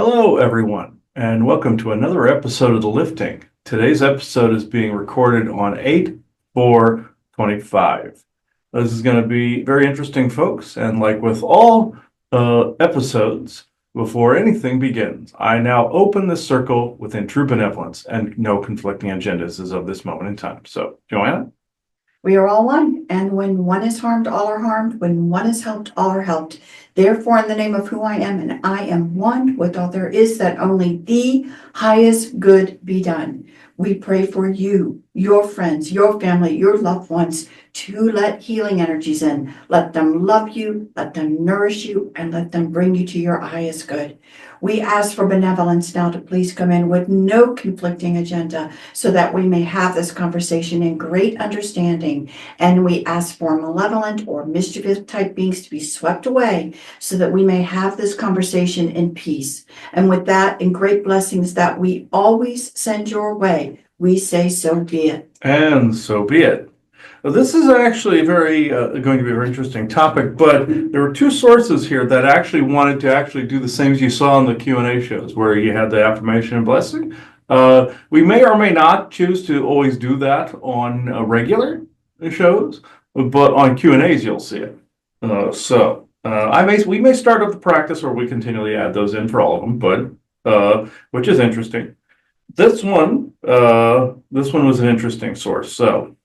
Hello, everyone, and welcome to another episode of The Lifting. Today's episode is being recorded on 8/4/25. This is going to be very interesting, folks, and like with all episodes, before anything begins, I now open the circle within true benevolence and no conflicting agendas as of this moment in time. So, Joanna? We are all one, and when one is harmed, all are harmed. When one is helped, all are helped. Therefore, in the name of who I am, and I am one with all there is, that only the highest good be done. We pray for you, your friends, your family, your loved ones, to let healing energies in. Let them love you, let them nourish you, and let them bring you to your highest good. We ask for benevolence now to please come in with no conflicting agenda, so that we may have this conversation in great understanding. And we ask for malevolent or mischievous type beings to be swept away, so that we may have this conversation in peace. And with that, in great blessings that we always send your way, we say, so be it. And so be it. This is actually going to be a very interesting topic, but there were two sources here that actually wanted to actually do the same as you saw in the Q&A shows, where you had the affirmation and blessing. We may or may not choose to always do that on regular shows, but on Q&As you'll see it. We may start up the practice, or we continually add those in for all of them, but which is interesting. This one was an interesting source. So.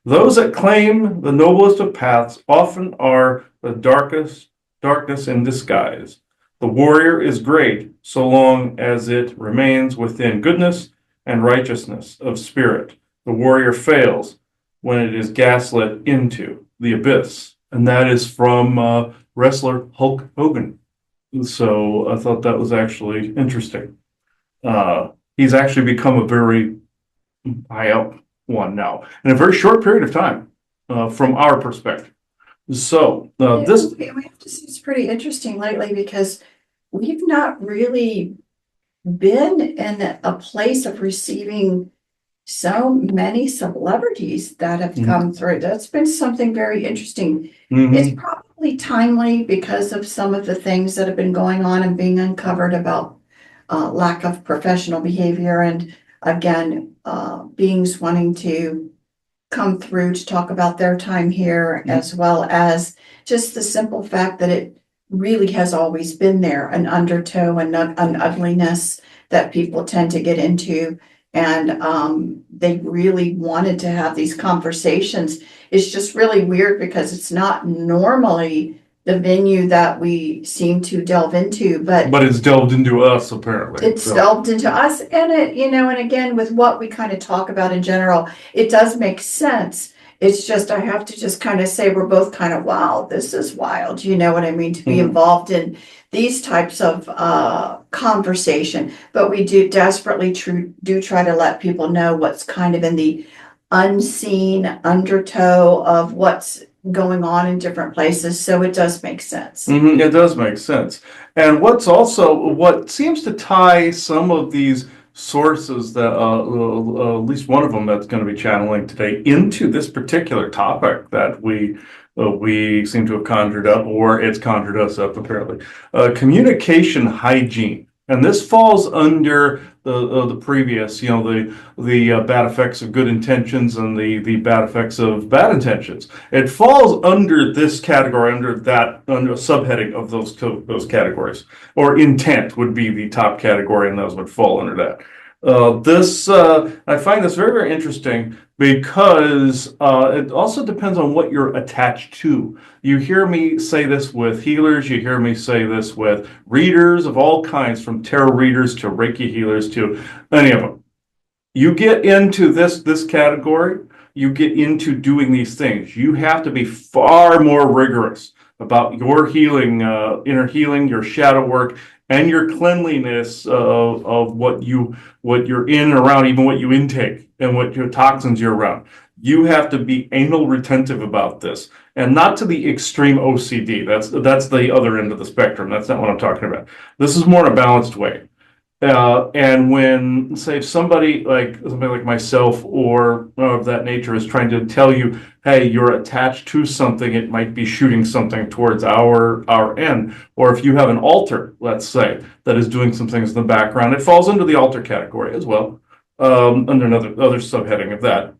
Those that claim the noblest of paths often are the darkness in disguise. The warrior is great so long as it remains within goodness and righteousness of spirit. The warrior fails when it is gaslit into the abyss. And that is from wrestler Hulk Hogan. So I thought that was actually interesting. He's actually become a very high up one now in a very short period of time, from our perspective. So we have to say it's pretty interesting lately, because we've not really been in a place of receiving so many celebrities that have come through. That's been something very interesting. It's probably timely because of some of the things that have been going on and being uncovered about lack of professional behavior, and again, beings wanting to come through to talk about their time here, as well as just the simple fact that it really has always been there, an undertow and an ugliness that people tend to get into. And they really wanted to have these conversations. It's just really weird because it's not normally the venue that we seem to delve into, but it's delved into us, apparently. It's delved into us, and and again, with what we kind of talk about in general, it does make sense. It's just, I have to just kind of say, we're both kind of, wow, this is wild. You know what I mean? To be involved in these types of conversation, but we do desperately try to let people know what's kind of in the unseen undertow of what's going on in different places. So it does make sense. It does make sense. And what seems to tie some of these sources that at least one of them that's going to be channeling today into this particular topic that we seem to have conjured up, or it's conjured us up, apparently. Communication hygiene. And this falls under the previous, the bad effects of good intentions and the bad effects of bad intentions. It falls under this category, under a subheading of those categories. Or intent would be the top category, and those would fall under that. I find this very, very interesting, because it also depends on what you're attached to. You hear me say this with healers, you hear me say this with readers of all kinds, from tarot readers to Reiki healers to any of them. You get into this category, you get into doing these things. You have to be far more rigorous about your healing, inner healing, your shadow work, and your cleanliness of what you're in and around, even what you intake and what your toxins you're around. You have to be anal retentive about this, and not to the extreme OCD. That's the other end of the spectrum. That's not what I'm talking about. This is more in a balanced way. And when, say, if somebody like myself or of that nature is trying to tell you, hey, you're attached to something, it might be shooting something towards our end. Or if you have an altar, let's say, that is doing some things in the background, it falls into the altar category as well, under another subheading of that,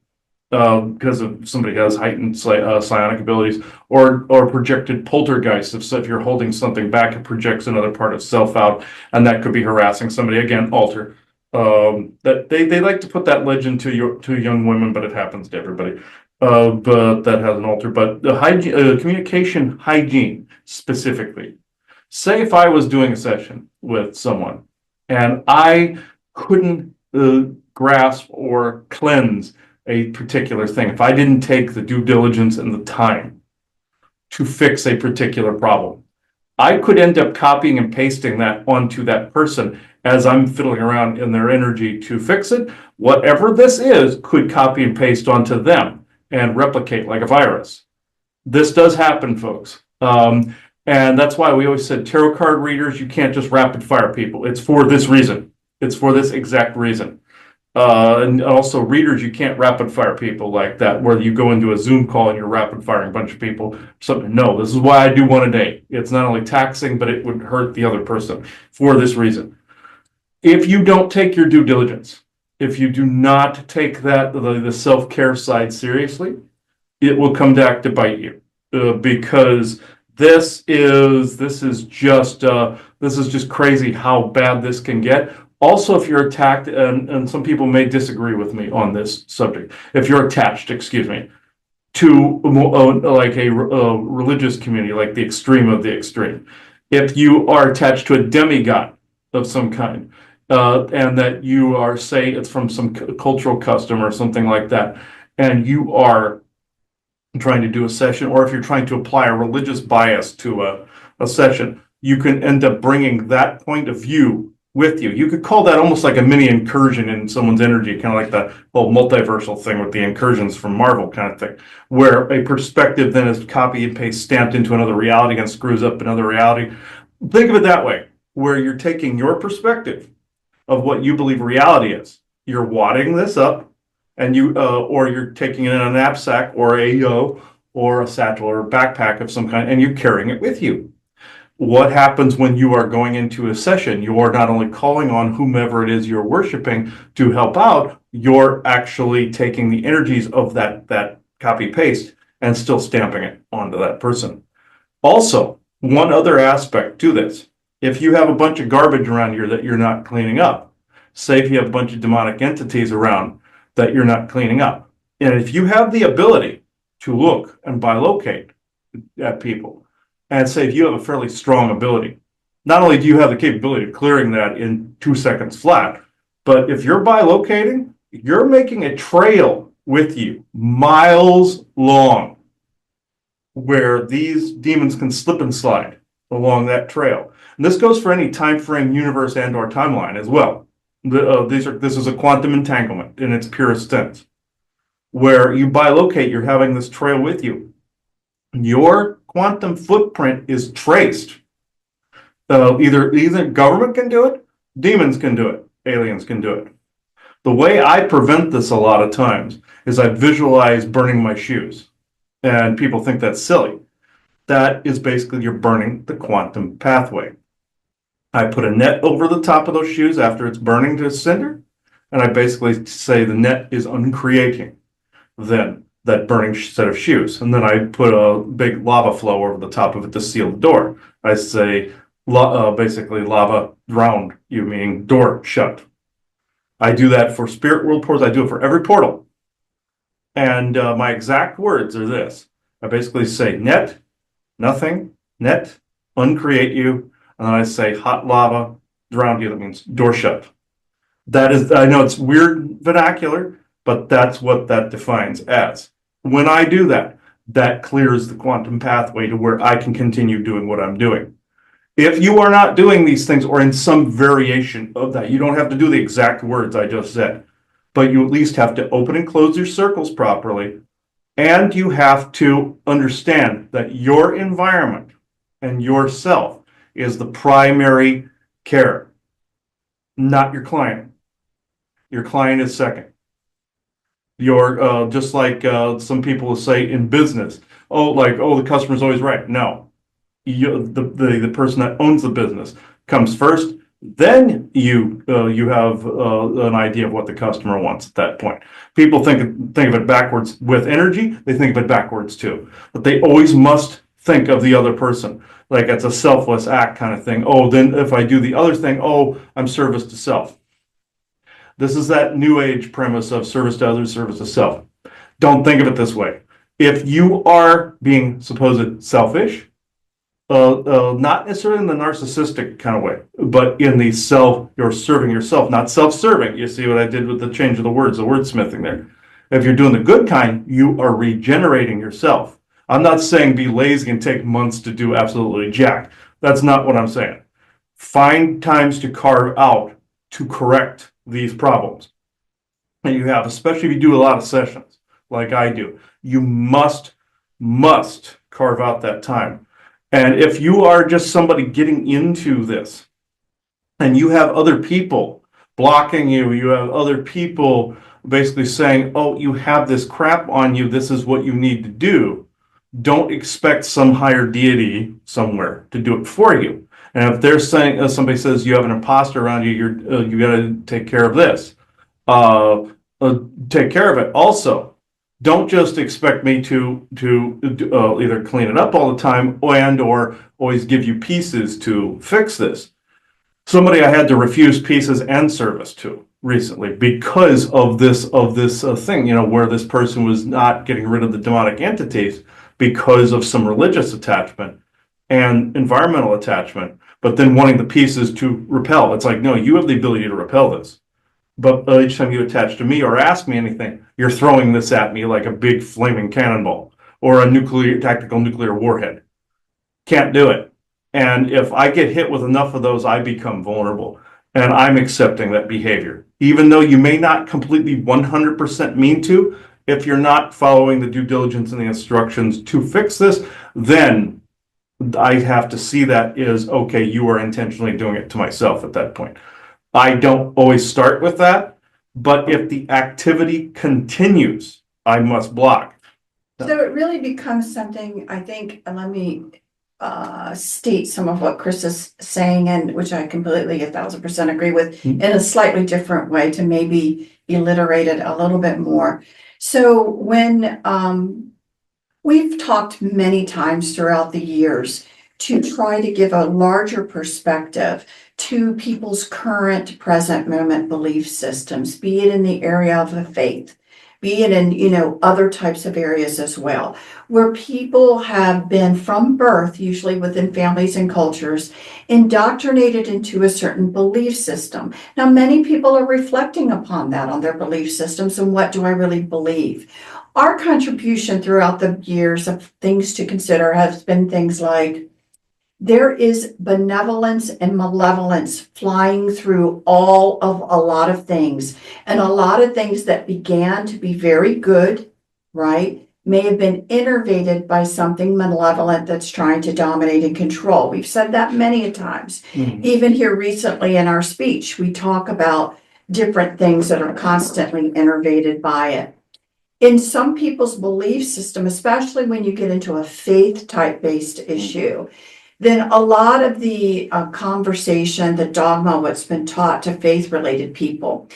because if somebody has heightened psionic abilities, or projected poltergeist. If you're holding something back, it projects another part of self out, and that could be harassing somebody. Again, alter. That they like to put that legend to young women, but it happens to everybody. But that has an alter. But the hygiene, communication hygiene specifically. Say if I was doing a session with someone, and I couldn't grasp or cleanse a particular thing, if I didn't take the due diligence and the time to fix a particular problem, I could end up copying and pasting that onto that person as I'm fiddling around in their energy to fix it. Whatever this is could copy and paste onto them and replicate like a virus. This does happen, folks. And that's why we always said tarot card readers, you can't just rapid fire people. It's for this reason. It's for this exact reason. And also readers, you can't rapid fire people like that, where you go into a Zoom call and you're rapid firing a bunch of people. Something. No, this is why I do one a day. It's not only taxing, but it would hurt the other person for this reason. If you don't take your due diligence, if you do not take the self-care side seriously, it will come back to bite you, because this is just crazy how bad this can get. Also, if you're attacked, and some people may disagree with me on this subject, if you're attached, excuse me, to like a religious community, like the extreme of the extreme, if you are attached to a demigod of some kind, and that you are, say, it's from some cultural custom or something like that, and you are trying to do a session, or if you're trying to apply a religious bias to a session, you can end up bringing that point of view with you. You could call that almost like a mini incursion in someone's energy, kind of like the whole multiversal thing with the incursions from Marvel kind of thing, where a perspective then is copy and paste stamped into another reality and screws up another reality. Think of it that way, where you're taking your perspective of what you believe reality is. You're wadding this up, and or you're taking it in a knapsack or a satchel or a backpack of some kind, and you're carrying it with you. What happens when you are going into a session? You are not only calling on whomever it is you're worshiping to help out, you're actually taking the energies of that copy paste and still stamping it onto that person. Also, one other aspect to this: if you have a bunch of garbage around here that you're not cleaning up, say if you have a bunch of demonic entities around that you're not cleaning up, and if you have the ability to look and bilocate at people, and say if you have a fairly strong ability, not only do you have the capability of clearing that in 2 seconds flat, but if you're bilocating, you're making a trail with you miles long where these demons can slip and slide along that trail. And this goes for any time frame, universe, and or timeline as well. This is a quantum entanglement in its purest sense, where you bilocate, you're having this trail with you. Your quantum footprint is traced. Either government can do it, demons can do it, aliens can do it. The way I prevent this a lot of times is I visualize burning my shoes. And people think that's silly. That is basically you're burning the quantum pathway. I put a net over the top of those shoes after it's burning to cinder, and I basically say the net is uncreating then that burning set of shoes. And then I put a big lava flow over the top of it to seal the door. I say basically lava drowned you, meaning door shut. I do that for spirit world portals. I do it for every portal. And my exact words are this. I basically say net, nothing, net, uncreate you, and then I say hot lava, drowned you. That means door shut. That is, I know it's weird vernacular, but that's what that defines as. When I do that, that clears the quantum pathway to where I can continue doing what I'm doing. If you are not doing these things, or in some variation of that, you don't have to do the exact words I just said, but you at least have to open and close your circles properly. And you have to understand that your environment and yourself is the primary care. not your client. Your client is second. You're just like some people will say in business, oh, like, oh, the customer's always right. No, the person that owns the business comes first. Then you have an idea of what the customer wants at that point. People think of it backwards with energy. They think of it backwards too, but they always must think of the other person. Like it's a selfless act kind of thing. Oh, then if I do the other thing, oh, I'm service to self. This is that new age premise of service to others, service to self. Don't think of it this way. If you are being supposed selfish, not necessarily in the narcissistic kind of way, but in the self, you're serving yourself, not self-serving. You see what I did with the change of the words, the wordsmithing there. If you're doing the good kind, you are regenerating yourself. I'm not saying be lazy and take months to do absolutely jack. That's not what I'm saying. Find times to carve out to correct these problems. And you have, especially if you do a lot of sessions like I do, you must carve out that time. And if you are just somebody getting into this and you have other people blocking you, you have other people basically saying, oh, you have this crap on you, this is what you need to do. Don't expect some higher deity somewhere to do it for you. And if they're saying, somebody says you have an imposter around you, you got to take care of this. Uh, Take care of it. Also, don't just expect me to either clean it up all the time and or always give you pieces to fix this. Somebody I had to refuse pieces and service to recently because of this thing, where this person was not getting rid of the demonic entities because of some religious attachment and environmental attachment, but then wanting the pieces to repel. It's like, no, you have the ability to repel this. But each time you attach to me or ask me anything, you're throwing this at me like a big flaming cannonball or a tactical nuclear warhead. Can't do it. And if I get hit with enough of those, I become vulnerable. And I'm accepting that behavior. Even though you may not completely 100% mean to, if you're not following the due diligence and the instructions to fix this, then I have to see that is, okay, you are intentionally doing it to myself at that point. I don't always start with that, but if the activity continues, I must block. So it really becomes something, I think, and let me state some of what Chris is saying, and which I completely 1,000% agree with, in a slightly different way to maybe alliterate it a little bit more. So when we've talked many times throughout the years to try to give a larger perspective to people's current present moment belief systems, be it in the area of the faith, be it in, other types of areas as well, where people have been from birth, usually within families and cultures, indoctrinated into a certain belief system. Now, many people are reflecting upon that on their belief systems and what do I really believe? Our contribution throughout the years of things to consider has been things like, there is benevolence and malevolence flying through all of a lot of things. And a lot of things that began to be very good, right, may have been innervated by something malevolent that's trying to dominate and control. We've said that many times. Even here recently in our speech, we talk about different things that are constantly innervated by it. In some people's belief system, especially when you get into a faith type based issue, then a lot of the conversation, the dogma, what's been taught to faith related people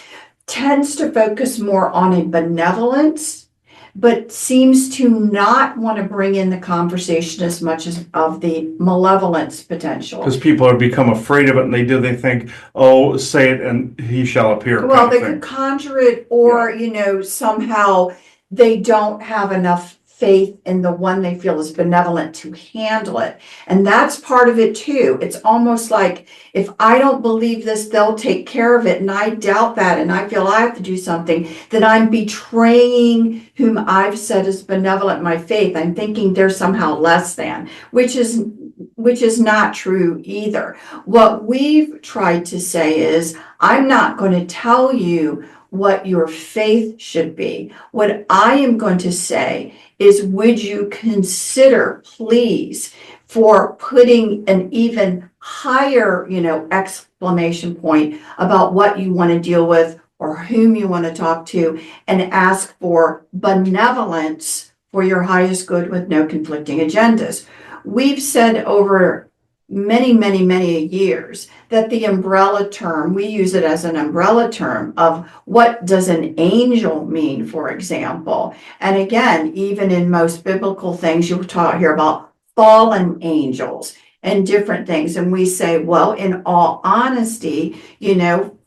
tends to focus more on a benevolence, but seems to not want to bring in the conversation as much as of the malevolence potential. Because people have become afraid of it and they think, oh, say it and he shall appear. Well, they could conjure it or, somehow they don't have enough faith in the one they feel is benevolent to handle it. And that's part of it too. It's almost like, if I don't believe this, they'll take care of it. And I doubt that. And I feel I have to do something, that I'm betraying whom I've said is benevolent, my faith. I'm thinking they're somehow less than, which is not true either. What we've tried to say is, I'm not going to tell you what your faith should be. What I am going to say is, would you consider, please, for putting an even higher, exclamation point about what you want to deal with or whom you want to talk to, and ask for benevolence for your highest good with no conflicting agendas. We've said over many, many, many years that the umbrella term, we use it as an umbrella term of what does an angel mean, for example. And again, even in most biblical things, you'll hear about fallen angels and different things. And we say, well, in all honesty,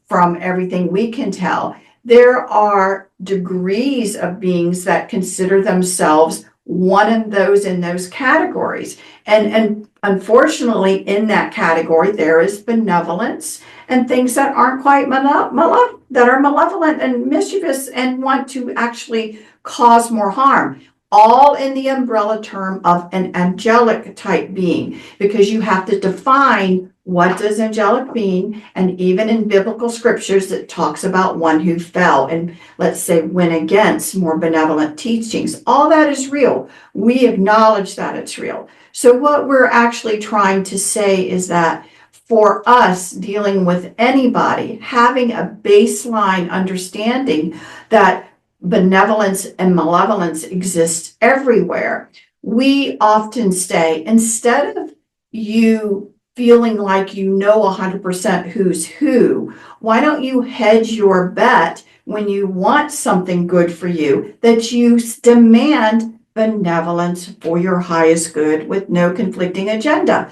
from everything we can tell, there are degrees of beings that consider themselves one of those in those categories. And unfortunately, in that category, there is benevolence and things that aren't quite that are malevolent and mischievous and want to actually cause more harm. All in the umbrella term of an angelic type being, because you have to define what does angelic mean. And even in biblical scriptures, it talks about one who fell and, let's say, went against more benevolent teachings. All that is real. We acknowledge that it's real. So what we're actually trying to say is that for us dealing with anybody, having a baseline understanding that benevolence and malevolence exist everywhere, we often say, instead of you feeling like 100% who's who, why don't you hedge your bet when you want something good for you, that you demand benevolence for your highest good with no conflicting agenda.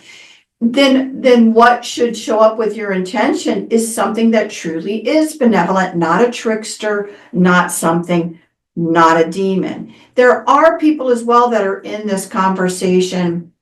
Then what should show up with your intention is something that truly is benevolent, not a trickster, not a demon. There are people as well that are in this conversation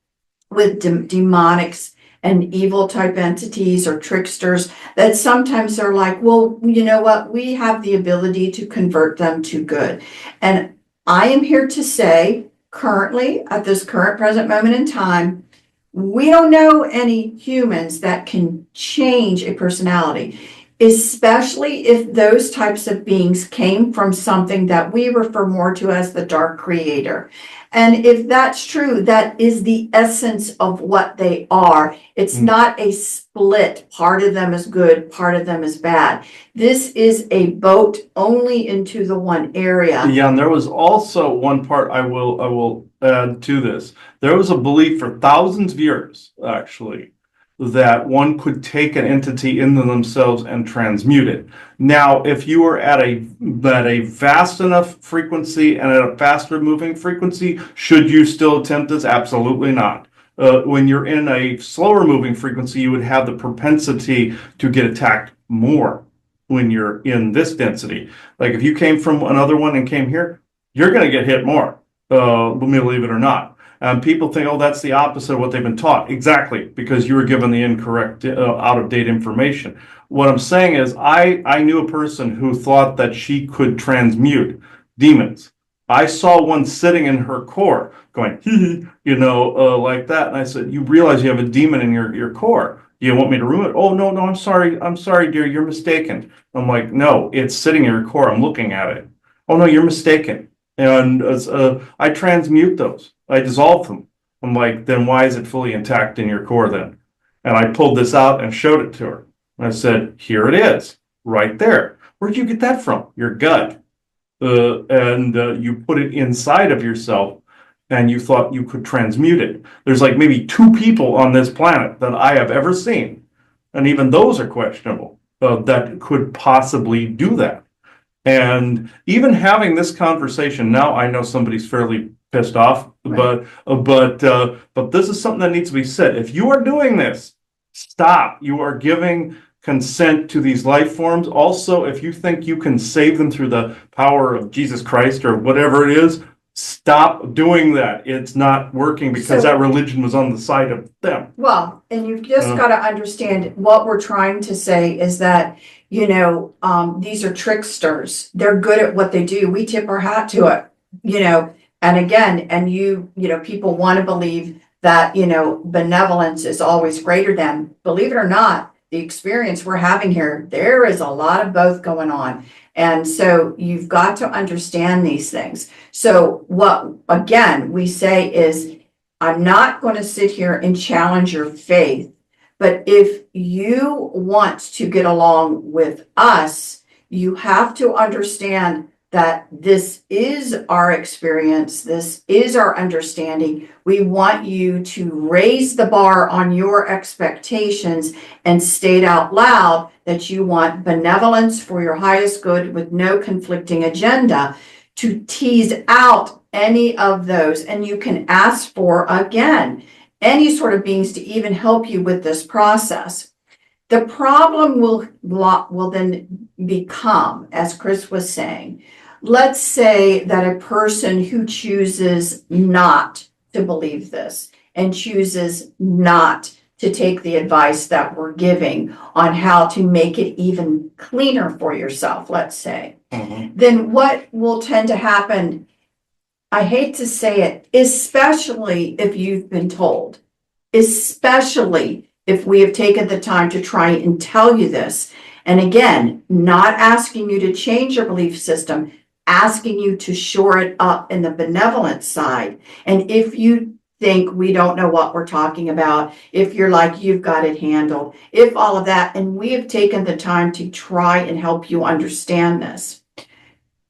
with demonics and evil type entities or tricksters that sometimes are like, well, you know what? We have the ability to convert them to good. And I am here to say, currently, at this current present moment in time, we don't know any humans that can change a personality, especially if those types of beings came from something that we refer more to as the dark creator. And if that's true, that is the essence of what they are. It's not a split. Part of them is good, part of them is bad. This is a boat only into the one area. Yeah, and there was also one part I will add to this. There was a belief for thousands of years, actually, that one could take an entity into themselves and transmute it. Now, if you were at a vast enough frequency and at a faster moving frequency, should you still attempt this? Absolutely not. When you're in a slower moving frequency, you would have the propensity to get attacked more when you're in this density. Like if you came from another one and came here, you're going to get hit more, believe it or not. And people think, oh, that's the opposite of what they've been taught. Exactly, because you were given the incorrect, out-of-date information. What I'm saying is I knew a person who thought that she could transmute demons. I saw one sitting in her core going, like that. And I said, you realize you have a demon in your core. You want me to ruin it? Oh, no, I'm sorry, dear, you're mistaken. I'm like, no, it's sitting in your core. I'm looking at it. Oh, no, you're mistaken. And I transmute those. I dissolve them. I'm like, then why is it fully intact in your core then? And I pulled this out and showed it to her. And I said, here it is, right there. Where'd you get that from? Your gut. And you put it inside of yourself and you thought you could transmute it. There's like maybe 2 people on this planet that I have ever seen, and even those are questionable, that could possibly do that. And even having this conversation now, I know somebody's fairly pissed off, Right. but this is something that needs to be said. If you are doing this, stop. You are giving consent to these life forms. Also, if you think you can save them through the power of Jesus Christ or whatever it is, stop doing that. It's not working because that religion was on the side of them. Well, and you've just got to understand what we're trying to say is that, these are tricksters. They're good at what they do. We tip our hat to it, and again, people want to believe that, benevolence is always greater than. Believe it or not, the experience we're having here, there is a lot of both going on. And so you've got to understand these things. So what, again, we say is I'm not going to sit here and challenge your faith, but if you want to get along with us, you have to understand that this is our experience. This is our understanding. We want you to raise the bar on your expectations and state out loud that you want benevolence for your highest good with no conflicting agenda, to tease out any of those. And you can ask for, again, any sort of beings to even help you with this process. The problem will then become, as Chris was saying, let's say that a person who chooses not to believe this and chooses not to take the advice that we're giving on how to make it even cleaner for yourself, let's say, then what will tend to happen, I hate to say it, especially if you've been told, especially if we have taken the time to try and tell you this, and again, not asking you to change your belief system, asking you to shore it up in the benevolent side. And if you think we don't know what we're talking about, if you're like, you've got it handled, if all of that, and we have taken the time to try and help you understand this,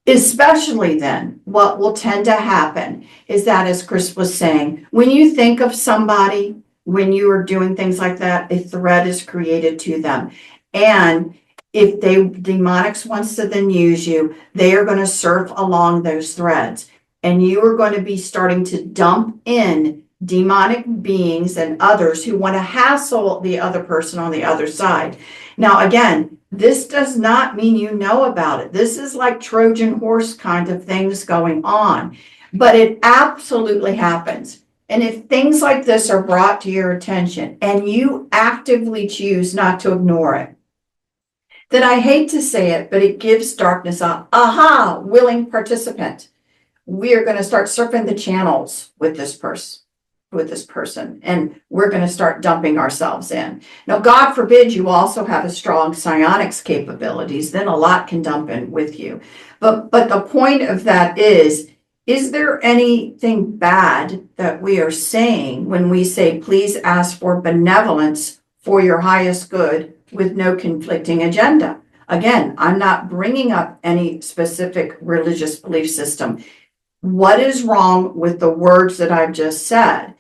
especially then, what will tend to happen is that, as Chris was saying, when you think of somebody, when you are doing things like that, a threat is created to them. And if demonics wants to then use you, they are going to surf along those threads. And you are going to be starting to dump in demonic beings and others who want to hassle the other person on the other side. Now, again, this does not mean you know about it. This is like Trojan horse kind of things going on, but it absolutely happens. And if things like this are brought to your attention and you actively choose not to ignore it, then I hate to say it, but it gives darkness a aha, willing participant. We are going to start surfing the channels with this person, and we're going to start dumping ourselves in. Now, God forbid you also have a strong psionics capabilities, then a lot can dump in with you. But the point of that is there anything bad that we are saying when we say, please ask for benevolence for your highest good with no conflicting agenda? Again, I'm not bringing up any specific religious belief system. What is wrong with the words that I've just said?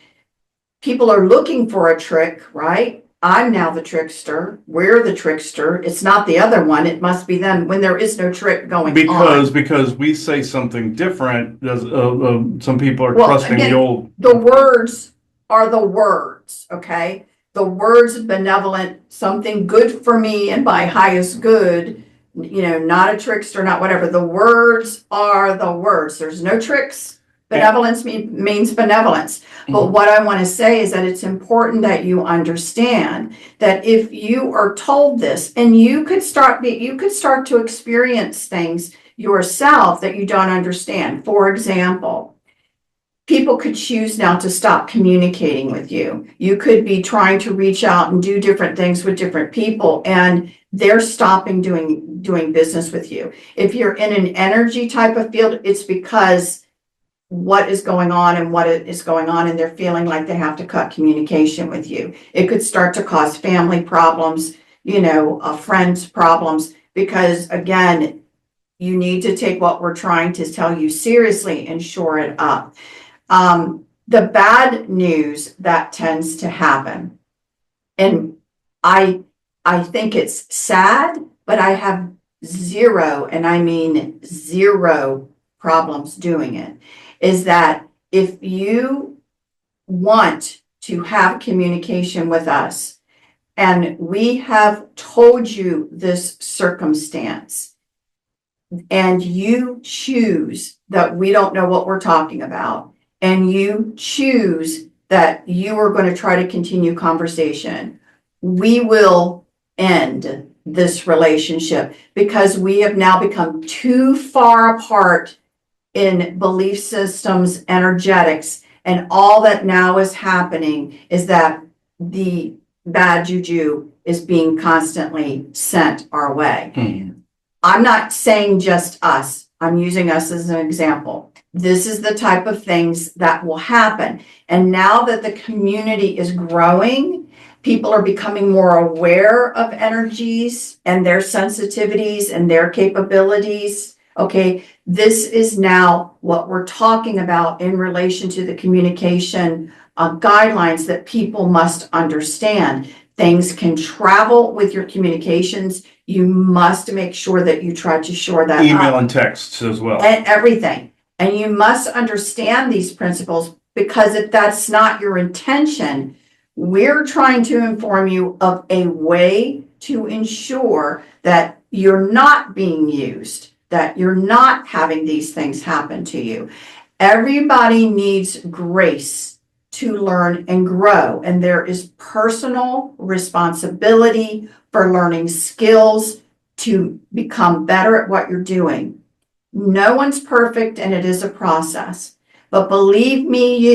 People are looking for a trick, right? I'm now the trickster. We're the trickster. It's not the other one. It must be them when there is no trick going on. Because we say something different, some people are Well, trusting again, the old. the words are the words, okay? The words benevolent, something good for me and my highest good, not a trickster, not whatever. The words are the words. There's no tricks. Benevolence means benevolence. But what I want to say is that it's important that you understand that if you are told this, and you could start to experience things yourself that you don't understand. For example, people could choose now to stop communicating with you. You could be trying to reach out and do different things with different people, and they're stopping doing business with you. If you're in an energy type of field, it's because what is going on and and they're feeling like they have to cut communication with you. It could start to cause family problems, friends problems, because again, you need to take what we're trying to tell you seriously and shore it up. The bad news that tends to happen, and I think it's sad, but I have zero, and I mean zero problems doing it, is that if you want to have communication with us and we have told you this circumstance and you choose that we don't know what we're talking about and you choose that you are going to try to continue conversation, we will end this relationship because we have now become too far apart in belief systems, energetics, and all that now is happening is that the bad juju is being constantly sent our way. I'm not saying just us. I'm using us as an example. this is the type of things that will happen. And now that the community is growing, people are becoming more aware of energies and their sensitivities and their capabilities. Okay, this is now what we're talking about in relation to the communication guidelines that people must understand. Things can travel with your communications. You must make sure that you try to shore that Email up. and texts as well. And everything. And you must understand these principles, because if that's not your intention, we're trying to inform you of a way to ensure that you're not being used, that you're not having these things happen to you. Everybody needs grace to learn and grow, and there is personal responsibility for learning skills to become better at what you're doing. No one's perfect, and it is a process. But believe me,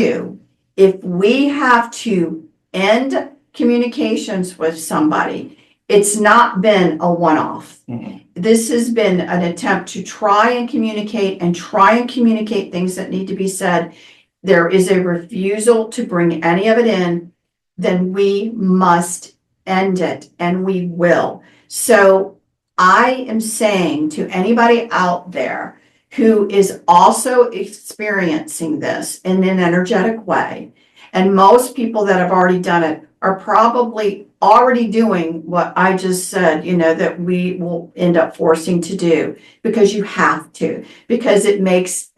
if we have to end communications with somebody, it's not been a one-off. Mm-hmm. This has been an attempt to try and communicate things that need to be said. There is a refusal to bring any of it in, then we must end it, and we will. So I am saying to anybody out there who is also experiencing this in an energetic way, and most people that have already done it are probably already doing what I just said, that we will end up forcing to do, because you have to, because it makes,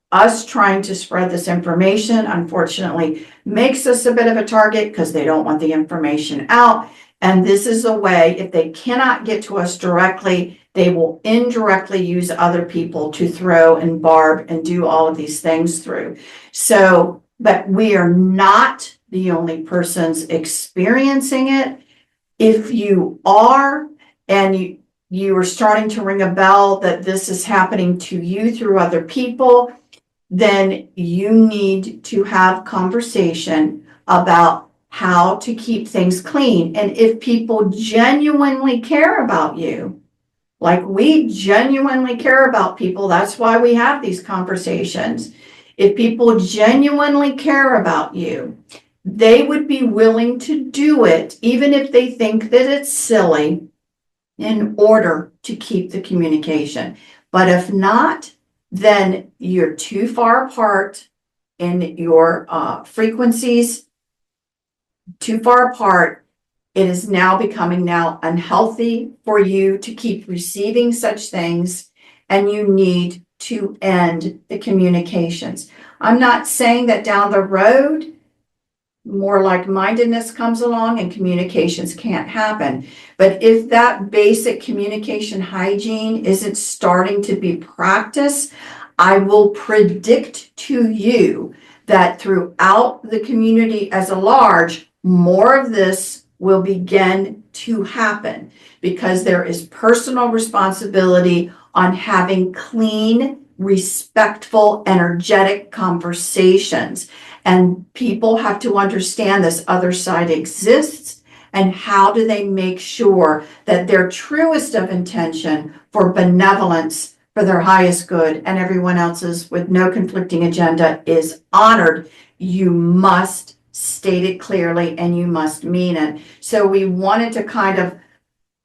us trying to spread this information, unfortunately, makes us a bit of a target, because they don't want the information out. And this is a way, if they cannot get to us directly, they will indirectly use other people to throw and barb and do all of these things through. So, but we are not the only persons experiencing it. If you are, and you are starting to ring a bell that this is happening to you through other people, then you need to have conversation about how to keep things clean. And if people genuinely care about you, like we genuinely care about people, that's why we have these conversations. If people genuinely care about you, they would be willing to do it, even if they think that it's silly, in order to keep the communication. But if not, then you're too far apart in your frequencies, too far apart. It is now becoming unhealthy for you to keep receiving such things, and you need to end the communications. I'm not saying that down the road more like-mindedness comes along and communications can't happen. But if that basic communication hygiene isn't starting to be practiced, I will predict to you that throughout the community as a large, more of this will begin to happen, because there is personal responsibility on having clean, respectful, energetic conversations. And people have to understand this other side exists, and how do they make sure that their truest of intention for benevolence, for their highest good, and everyone else's with no conflicting agenda is honored. You must state it clearly, and you must mean it. So we wanted to kind of,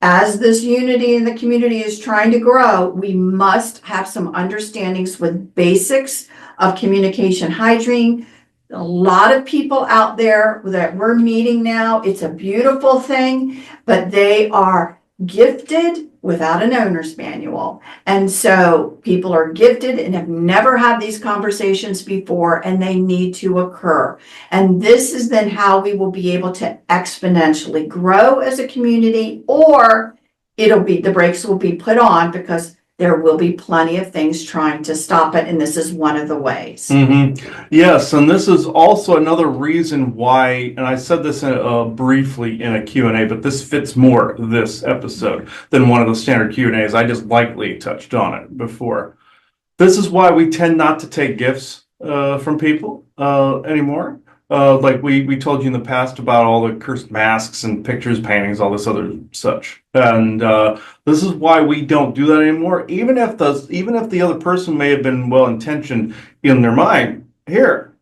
as this unity in the community is trying to grow, we must have some understandings with basics of communication hygiene. A lot of people out there that we're meeting now, it's a beautiful thing, but they are gifted without an owner's manual. And so people are gifted and have never had these conversations before, and they need to occur. And this is then how we will be able to exponentially grow as a community, or the brakes will be put on, because there will be plenty of things trying to stop it, and this is one of the ways. Mm-hmm. Yes, and this is also another reason why, and I said this briefly in a Q&A, but this fits more this episode than one of the standard Q&As. I just lightly touched on it before. This is why we tend not to take gifts from people anymore. Like we told you in the past about all the cursed masks and pictures, paintings, all this other such. And this is why we don't do that anymore. Even if the other person may have been well intentioned in their mind, here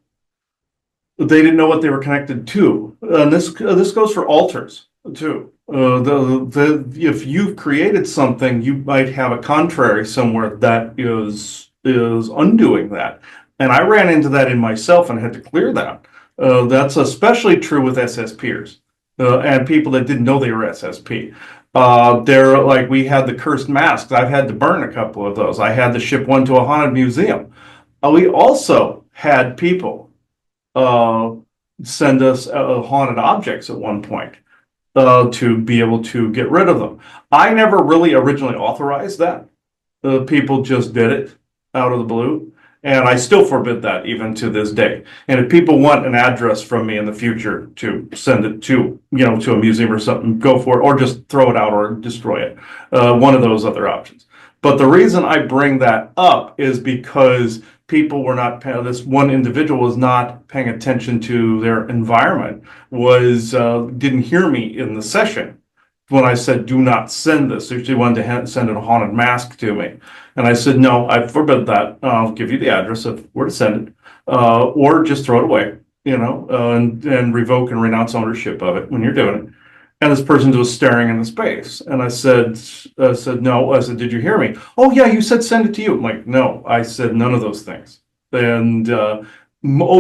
they didn't know what they were connected to. And this goes for altars too. If you've created something, you might have a contrary somewhere that is undoing that. And I ran into that in myself and had to clear that. That's especially true with SSPers and people that didn't know they were SSP. They're like, we had the cursed masks. I've had to burn a couple of those. I had to ship one to a haunted museum. We also had people uh, send us haunted objects at one point to be able to get rid of them. I never really originally authorized that. People just did it out of the blue. And I still forbid that even to this day. And if people want an address from me in the future to send it to, to a museum or something, go for it, or just throw it out or destroy it. One of those other options. But the reason I bring that up is because people were not, this one individual was not paying attention to their environment, didn't hear me in the session when I said, do not send this. She wanted to send a haunted mask to me. And I said, no, I forbid that. I'll give you the address of where to send it, or just throw it away, and revoke and renounce ownership of it when you're doing it. And this person was staring into space. And I said, no. I said, did you hear me? Oh, yeah, you said send it to you. I'm like, no, I said none of those things. And over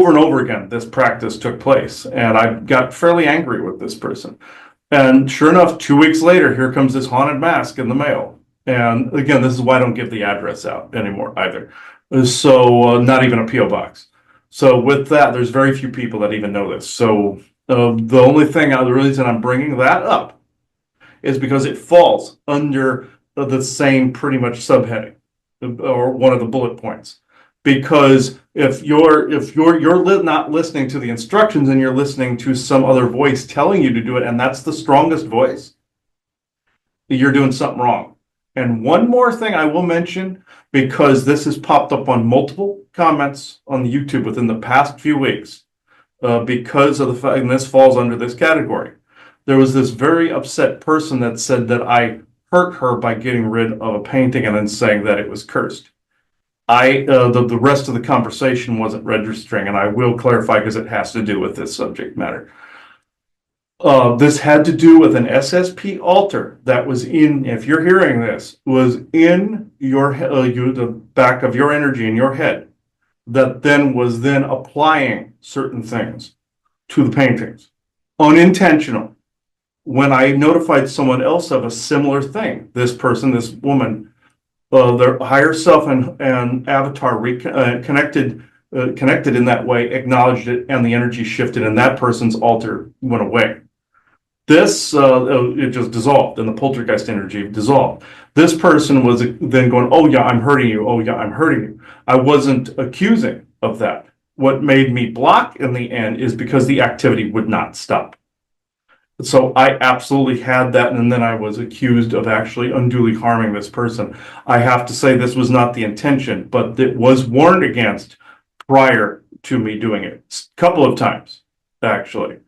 and over again, this practice took place. And I got fairly angry with this person. And sure enough, 2 weeks later, here comes this haunted mask in the mail. And again, this is why I don't give the address out anymore either. So not even a P.O. box. So with that, there's very few people that even know this. So the reason I'm bringing that up is because it falls under the same pretty much subheading or one of the bullet points. Because if you're not listening to the instructions and you're listening to some other voice telling you to do it, and that's the strongest voice, you're doing something wrong. And one more thing I will mention, because this has popped up on multiple comments on YouTube within the past few weeks, because of the fact, and this falls under this category. There was this very upset person that said that I hurt her by getting rid of a painting and then saying that it was cursed. The rest of the conversation wasn't registering, and I will clarify because it has to do with this subject matter. This had to do with an SSP altar that was in, if you're hearing this, was in the back of your energy in your head, that then was applying certain things to the paintings. Unintentional. When I notified someone else of a similar thing, this woman, their higher self and avatar connected in that way, acknowledged it, and the energy shifted, and that person's altar went away. This, it just dissolved, and the poltergeist energy dissolved. This person was then going, oh yeah, I'm hurting you. Oh yeah, I'm hurting you. I wasn't accusing of that. What made me block in the end is because the activity would not stop. So I absolutely had that, and then I was accused of actually unduly harming this person. I have to say this was not the intention, but it was warned against prior to me doing it a couple of times, actually.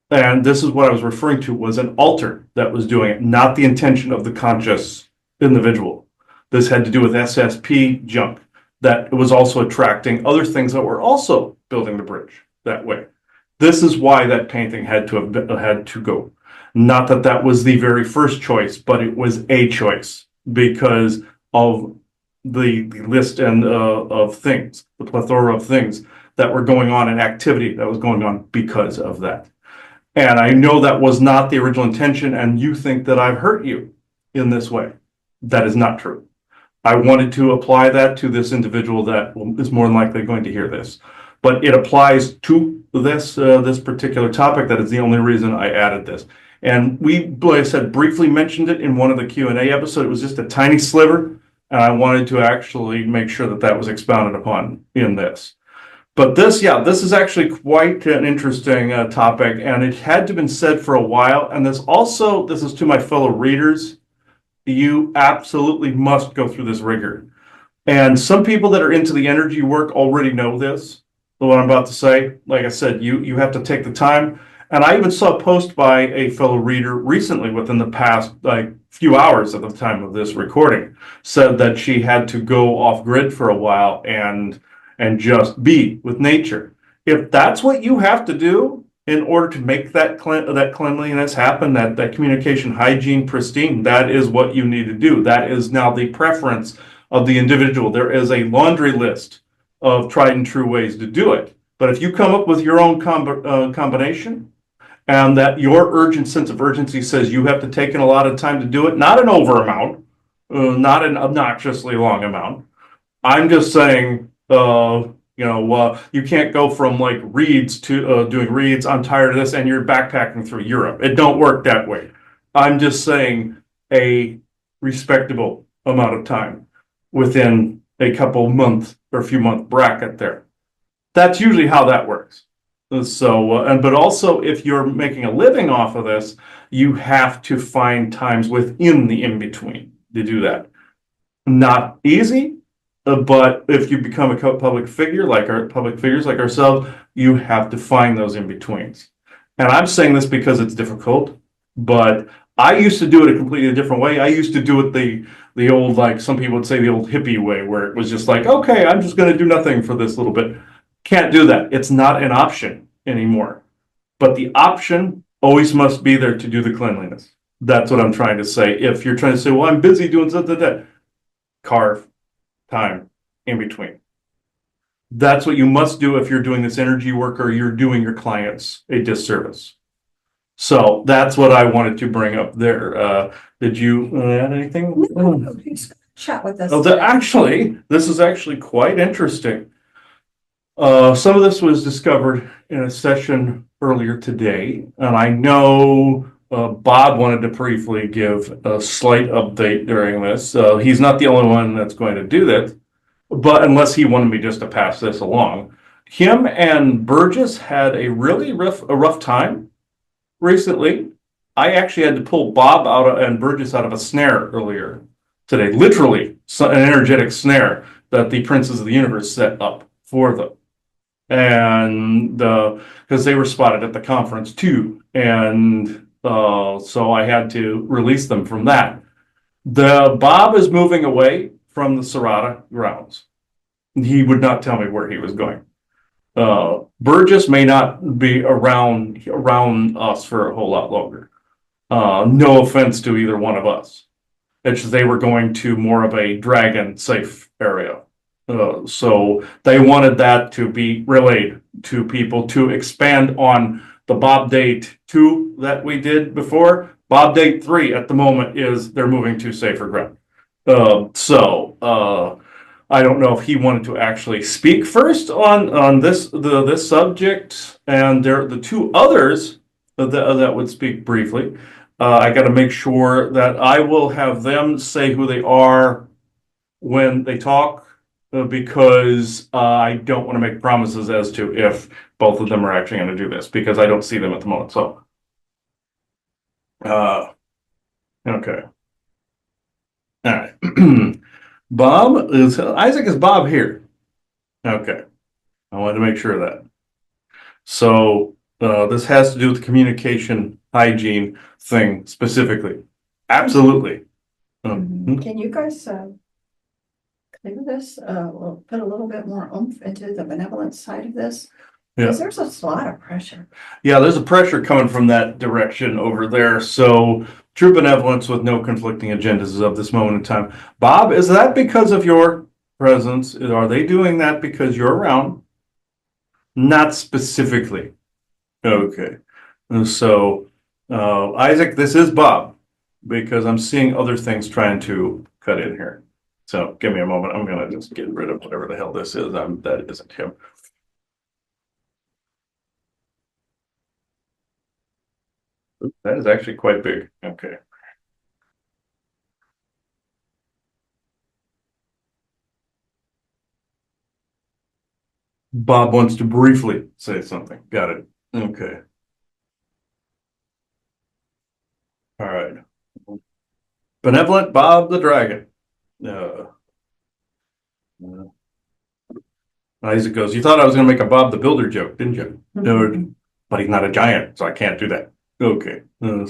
And this is what I was referring to, was an altar that was doing it, not the intention of the conscious individual. This had to do with SSP junk that was also attracting other things that were also building the bridge that way. This is why that painting had to go. Not that that was the very first choice, but it was a choice because of the list and of things, the plethora of things that were going on and activity that was going on because of that. And I know that was not the original intention, and you think that I've hurt you in this way. That is not true. I wanted to apply that to this individual that is more than likely going to hear this. But it applies to this particular topic. That is the only reason I added this. And we, like I said, briefly mentioned it in one of the Q&A episodes. It was just a tiny sliver, and I wanted to actually make sure that that was expounded upon in this. But this is actually quite an interesting topic, and it had to have been said for a while. And this is to my fellow readers. You absolutely must go through this rigor. And some people that are into the energy work already know this. what I'm about to say. Like I said, you have to take the time. And I even saw a post by a fellow reader recently, within the past like few hours at the time of this recording, said that she had to go off grid for a while and just be with nature. If that's what you have to do in order to make that cleanliness happen, that communication hygiene pristine, that is what you need to do. That is now the preference of the individual. There is a laundry list of tried and true ways to do it. But if you come up with your own combination, and that your urgent sense of urgency says you have to take in a lot of time to do it, not an over amount, not an obnoxiously long amount. I'm just saying, you can't go from like reads to doing reads. I'm tired of this, and you're backpacking through Europe. It don't work that way. I'm just saying a respectable amount of time within a couple month or a few month bracket there. That's usually how that works. But also if you're making a living off of this, you have to find times within the in between to do that. Not easy, but if you become a public figure like our public figures like ourselves, you have to find those in betweens. And I'm saying this because it's difficult, but I used to do it a completely different way. I used to do it the old, like some people would say, the old hippie way, where it was just like, okay, I'm just going to do nothing for this little bit. Can't do that. It's not an option anymore. But the option always must be there to do the cleanliness. That's what I'm trying to say. If you're trying to say, well, I'm busy doing something, carve time in between. That's what you must do if you're doing this energy work or you're doing your clients a disservice. So that's what I wanted to bring up there. Did you add anything? No, please chat with us. Oh, this is actually quite interesting. Some of this was discovered in a session earlier today, and I know Bob wanted to briefly give a slight update during this. He's not the only one that's going to do that, but unless he wanted me just to pass this along. Him and Burgess had a really rough time recently. I actually had to pull Bob and Burgess out of a snare earlier today, literally an energetic snare that the Princes of the Universe set up for them. And because they were spotted at the conference too, and so I had to release them from that. The Bob is moving away from the Serrata grounds. He would not tell me where he was going. Burgess may not be around us for a whole lot longer. No offense to either one of us. It's just they were going to more of a dragon safe area. So they wanted that to be relayed to people to expand on the Bob Date 2 that we did before. Bob Date 3 at the moment is they're moving to safer ground. I don't know if he wanted to actually speak first on this subject, and the two others that would speak briefly. I got to make sure that I will have them say who they are when they talk, because I don't want to make promises as to if both of them are actually going to do this, because I don't see them at the moment. So, okay, all right. Isaac, is Bob here? Okay, I wanted to make sure of that. So this has to do with the communication hygiene thing specifically. Absolutely. Can you guys clear this? We'll put a little bit more oomph into the benevolent side of this. Yeah. Because there's a lot of pressure. Yeah, there's a pressure coming from that direction over there. So true benevolence with no conflicting agendas is of this moment in time. Bob, is that because of your presence? Are they doing that because you're around? Not specifically. Okay. So, Isaac, this is Bob, because I'm seeing other things trying to cut in here. So give me a moment. I'm going to just get rid of whatever the hell this is. That isn't him. Oops, that is actually quite big. Okay. Bob wants to briefly say something. Got it. Okay. All right. Benevolent Bob the Dragon. Uh, Isaac goes, "You thought I was going to make a Bob the Builder joke, didn't you?" No, Mhm. but he's not a giant, so I can't do that. Okay. All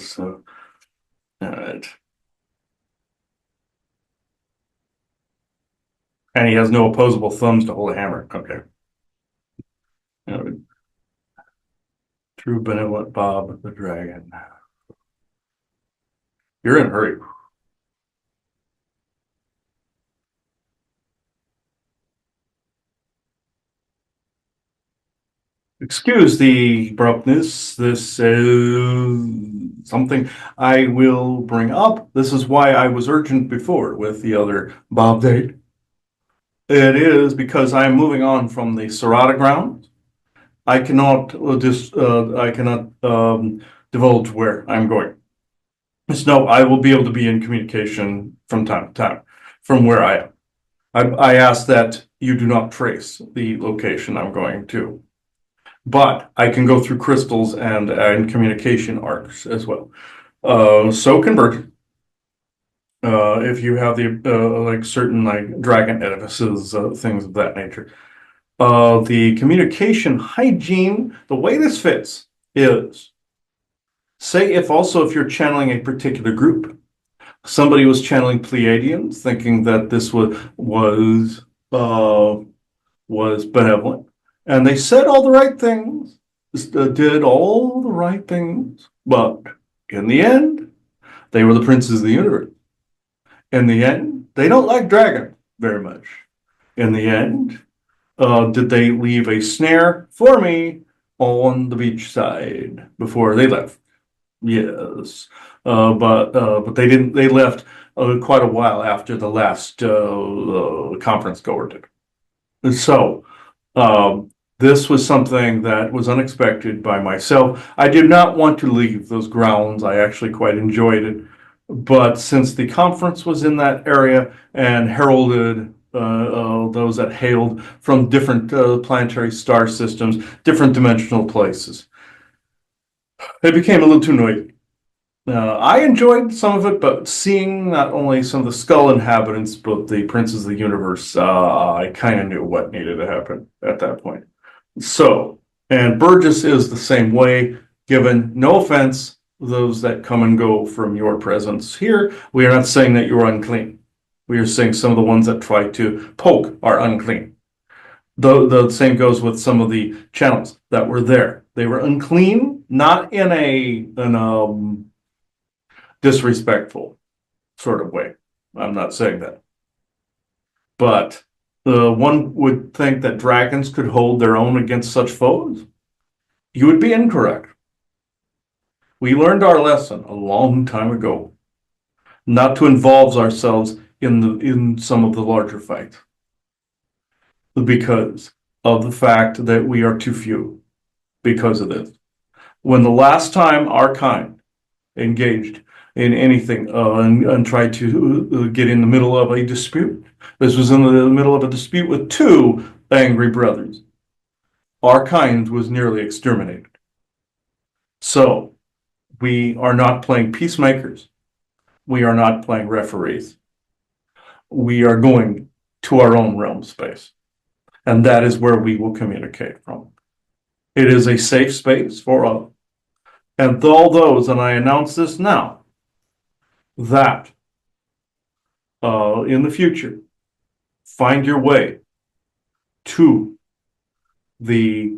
right. And he has no opposable thumbs to hold a hammer. Okay. All right. True benevolent Bob the Dragon. You're in a hurry. Excuse the abruptness. This is something I will bring up. This is why I was urgent before with the other Bob date. It is because I'm moving on from the Serrata ground. I cannot divulge where I'm going. Just know I will be able to be in communication from time to time from where I am. I ask that you do not trace the location I'm going to, but I can go through crystals and communication arcs as well. So convert. If you have the like certain like dragon edifices, things of that nature. The communication hygiene, the way this fits is, say if you're channeling a particular group, somebody was channeling Pleiadians, thinking that this uh, was benevolent, and they said all the right things, did all the right things, but in the end, they were the princes of the universe. In the end, they don't like dragon very much. In the end, did they leave a snare for me on the beach side before they left? Yes, but they didn't. They left quite a while after the last conference goer did. And so this was something that was unexpected by myself. I did not want to leave those grounds. I actually quite enjoyed it. But since the conference was in that area and heralded those that hailed from different planetary star systems, different dimensional places, it became a little too noisy. I enjoyed some of it, but seeing not only some of the skull inhabitants, but the princes of the universe, I kind of knew what needed to happen at that point. So, and Burgess is the same way, given no offense, those that come and go from your presence here. We are not saying that you're unclean. We are saying some of the ones that try to poke are unclean. The same goes with some of the channels that were there. They were unclean, not in a disrespectful sort of way. I'm not saying that. But one would think that dragons could hold their own against such foes. You would be incorrect. We learned our lesson a long time ago, not to involve ourselves in some of the larger fights because of the fact that we are too few because of this. When the last time our kind engaged in anything and tried to get in the middle of a dispute, this was in the middle of a dispute with two angry brothers. Our kind was nearly exterminated. So we are not playing peacemakers. We are not playing referees. We are going to our own realm space. And that is where we will communicate from. It is a safe space for all. And all those, and I announce this now, that in the future, find your way to the,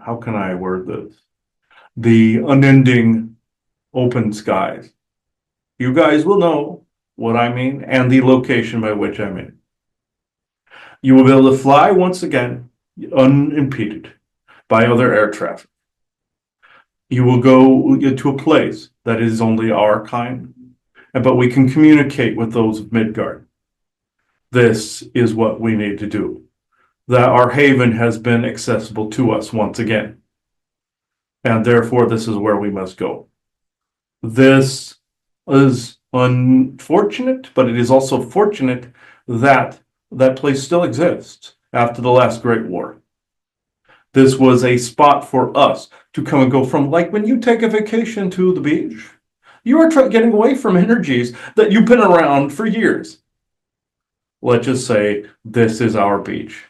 how can I word this? The unending open skies. You guys will know what I mean and the location by which I mean. You will be able to fly once again unimpeded by other air traffic. You will go to a place that is only our kind, but we can communicate with those of Midgard. This is what we need to do. That our haven has been accessible to us once again, and therefore this is where we must go. This is unfortunate, but it is also fortunate that that place still exists after the last Great War. This was a spot for us to come and go from, like when you take a vacation to the beach, you are getting away from energies that you've been around for years. Let's just say this is our beach.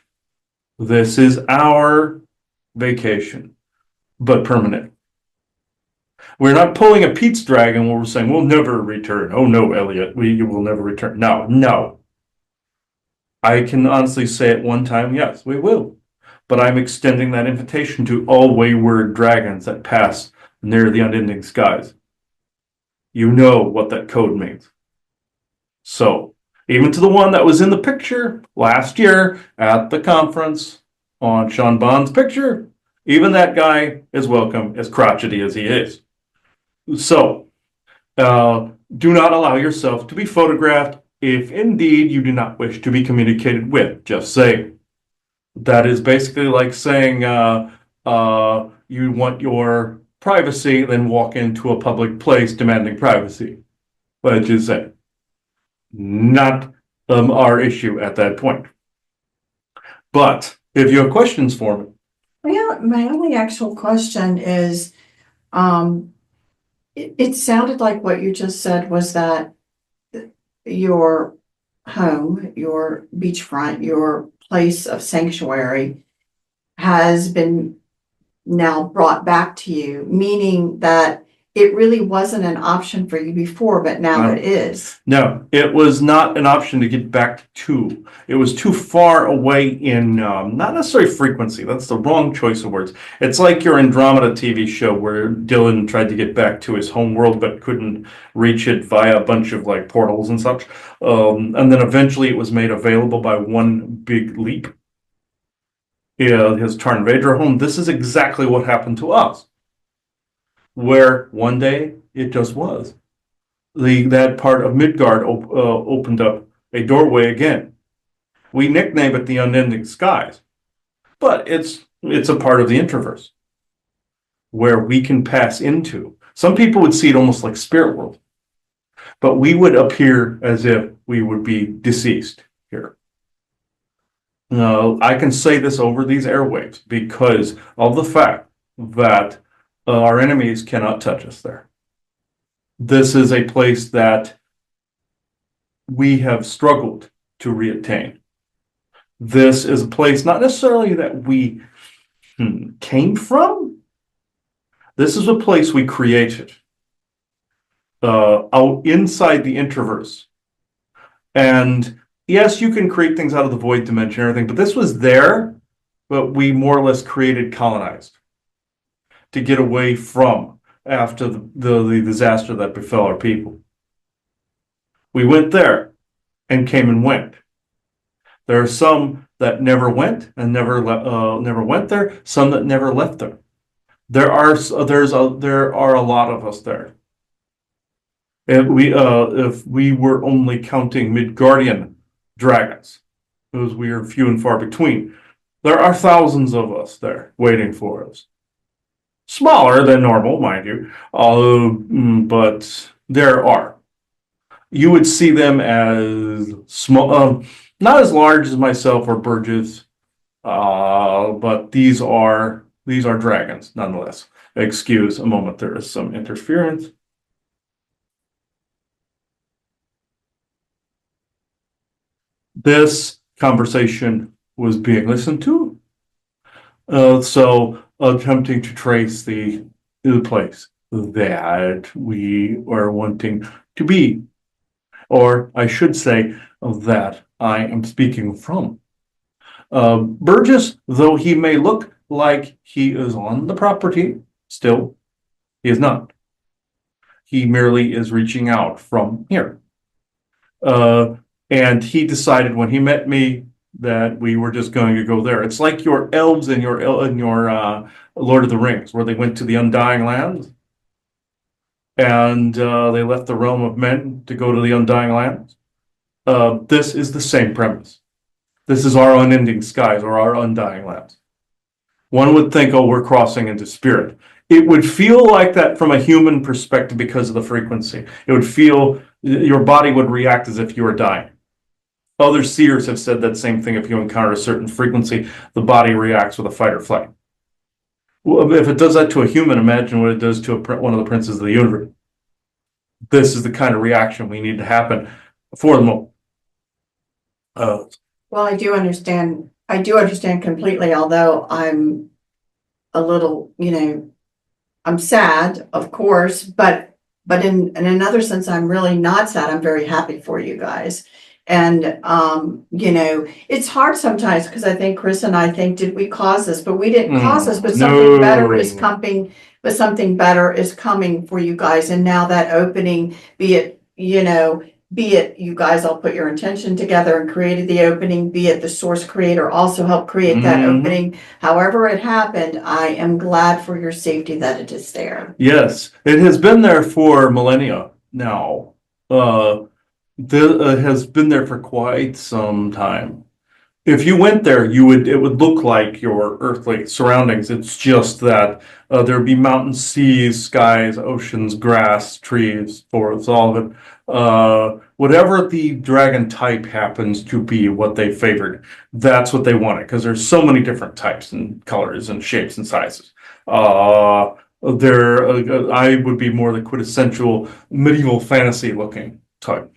This is our vacation, but permanent. We're not pulling a Pete's Dragon where we're saying we'll never return. Oh no, Elliot, we will never return. No, no. I can honestly say at one time, yes, we will. But I'm extending that invitation to all wayward dragons that pass near the unending skies. You know what that code means. So, even to the one that was in the picture last year at the conference on Sean Bond's picture, even that guy is welcome, as crotchety as he is. So, do not allow yourself to be photographed if indeed you do not wish to be communicated with. Just say. That is basically like saying you want your privacy, then walk into a public place demanding privacy. Which is not our issue at that point. But if you have questions for me, My only actual question is, it sounded like what you just said was that your home, your beachfront, your place of sanctuary has been now brought back to you, meaning that it really wasn't an option for you before, but now No. it is. no, it was not an option to get back to. It was too far away in not necessarily frequency. That's the wrong choice of words. It's like your Andromeda TV show where Dylan tried to get back to his home world but couldn't reach it via a bunch of like portals and such. And then eventually it was made available by one big leap. Yeah, his Tarnvedra home. This is exactly what happened to us, where one day it just was. That part of Midgard opened up a doorway again. We nickname it the unending skies, but it's a part of the introverse where we can pass into. Some people would see it almost like spirit world, but we would appear as if we would be deceased here. I can say this over these airwaves because of the fact that our enemies cannot touch us there. This is a place that we have struggled to reattain. This is a place not necessarily that we came from. This is a place we created out inside the introverse. And yes, you can create things out of the void dimension and everything, but this was there, but we more or less created, colonized to get away from after the disaster that befell our people. We went there and came and went. There are some that never went and never went there. Some that never left there. There are a lot of us there. If we were only counting Midgardian dragons, because we are few and far between, there are thousands of us there waiting for us. Smaller than normal, mind you, but there are. You would see them as small, not as large as myself or Burgess, but these are dragons nonetheless. Excuse a moment, there is some interference. This conversation was being listened to, so attempting to trace the place that we are wanting to be, or I should say that I am speaking from. Burgess, though he may look like he is on the property, still, he is not. He merely is reaching out from here. And he decided when he met me that we were just going to go there. It's like your elves in your Lord of the Rings, where they went to the Undying Lands, and they left the realm of men to go to the Undying Lands. This is the same premise. This is our unending skies or our undying lands. One would think, oh, we're crossing into spirit. It would feel like that from a human perspective because of the frequency. It would feel, your body would react as if you were dying. Other seers have said that same thing. If you encounter a certain frequency, the body reacts with a fight or flight. Well, if it does that to a human, imagine what it does to one of the princes of the universe. This is the kind of reaction we need to happen for the moment. Well, I do understand I do understand completely, although I'm a little, I'm sad, of course, but in another sense, I'm really not sad. I'm very happy for you guys. And it's hard sometimes because I think Chris and I think, did we cause this? But we didn't cause this, but something better is No. coming, but something better is coming for you guys. And now that opening, be it you guys all put your intention together and created the opening, be it the source creator also helped create that opening. However it happened, I am glad for your safety that it is there. Yes, it has been there for millennia now. Uh, has been there for quite some time. If you went there, it would look like your earthly surroundings. It's just that there'd be mountains, seas, skies, oceans, grass, trees, forests, all of it. Whatever the dragon type happens to be, what they favored, that's what they wanted because there's so many different types and colors and shapes and sizes. I would be more the quintessential medieval fantasy looking type.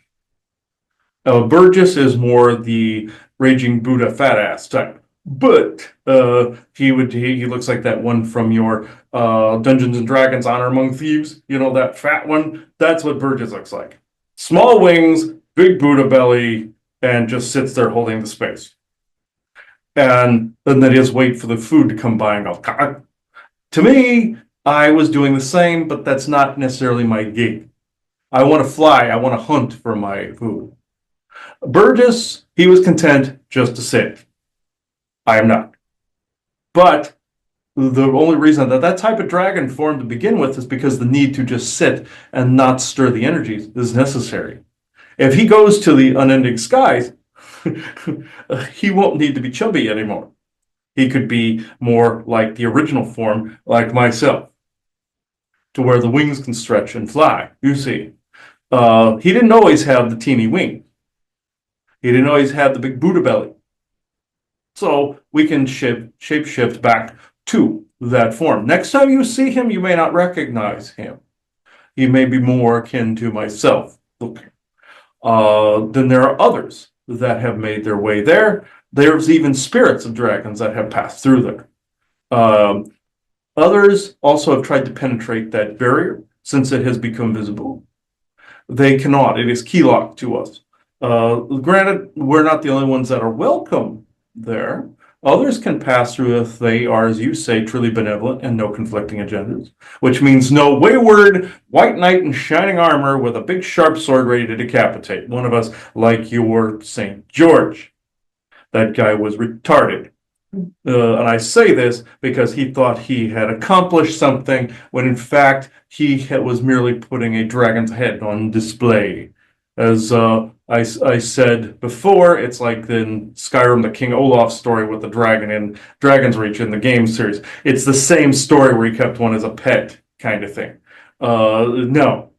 Burgess is more the raging Buddha fat ass type, but he looks like that one from your Dungeons and Dragons Honor Among Thieves. You know that fat one. That's what Burgess looks like. Small wings, big Buddha belly, and just sits there holding the space. And then they just wait for the food to come by and go. To me, I was doing the same, but that's not necessarily my gig. I want to fly. I want to hunt for my food. Burgess, he was content just to sit. I am not. But the only reason that type of dragon formed to begin with is because the need to just sit and not stir the energies is necessary. If he goes to the unending skies, he won't need to be chubby anymore. He could be more like the original form, like myself, to where the wings can stretch and fly. You see, he didn't always have the teeny wing. He didn't always have the big Buddha belly. So we can shape shift back to that form. Next time you see him, you may not recognize him. He may be more akin to myself looking. Then there are others that have made their way there. There's even spirits of dragons that have passed through there. Others also have tried to penetrate that barrier since it has become visible. They cannot. It is key locked to us. Granted, we're not the only ones that are welcome there. Others can pass through if they are, as you say, truly benevolent and no conflicting agendas, which means no wayward white knight in shining armor with a big sharp sword ready to decapitate one of us like your St. George. That guy was retarded. And I say this because he thought he had accomplished something when in fact he was merely putting a dragon's head on display. As I said before, it's like in Skyrim, the King Olaf story with the dragon in Dragon's Reach in the game series. It's the same story where he kept one as a pet kind of thing. No.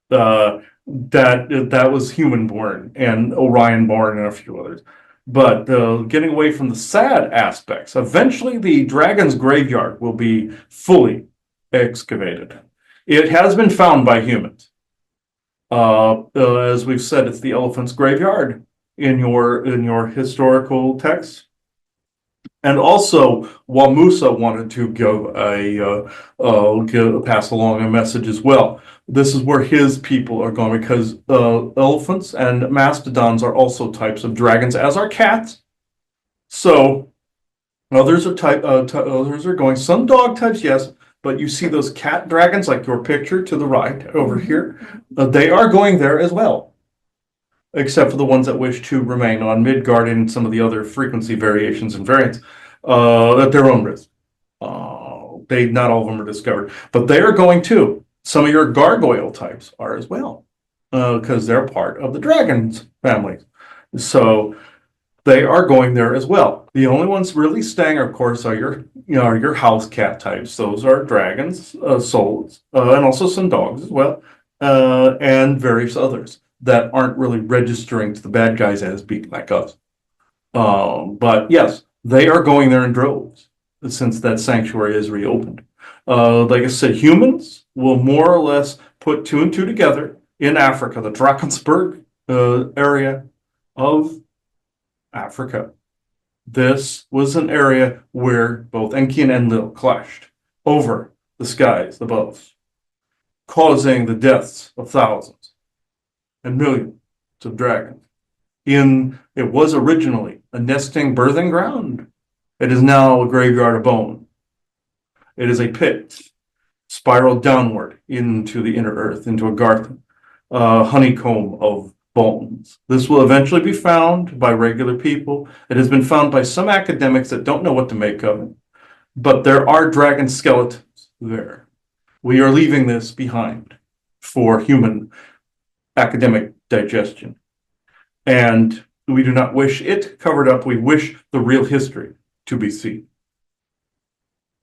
That was human born and Orion born and a few others. But getting away from the sad aspects, eventually the dragon's graveyard will be fully excavated. It has been found by humans. As we've said, it's the elephant's graveyard in your historical text. And also, while Musa wanted to pass along a message as well. This is where his people are going because elephants and mastodons are also types of dragons, as are cats. So others are going. Some dog types, yes, but you see those cat dragons, like your picture to the right over here. They are going there as well, except for the ones that wish to remain on Midgard and some of the other frequency variations and variants at their own risk. Not all of them are discovered, but they are going too. Some of your gargoyle types are as well, because they're part of the dragons family. So they are going there as well. The only ones really staying, of course, are your house cat types. Those are dragons, souls, and also some dogs as well, and various others that aren't really registering to the bad guys as being like us. But yes, they are going there in droves since that sanctuary is reopened. Like I said, humans will more or less put two and two together in Africa, the Drakensberg area of Africa. This was an area where both Enki and Enlil clashed over the skies above, causing the deaths of thousands and millions of dragons. It was originally a nesting birthing ground. It is now a graveyard of bone. It is a pit spiraled downward into the inner earth, into a garden, honeycomb of bones. This will eventually be found by regular people. It has been found by some academics that don't know what to make of it, but there are dragon skeletons there. We are leaving this behind for human academic digestion. And we do not wish it covered up. We wish the real history to be seen.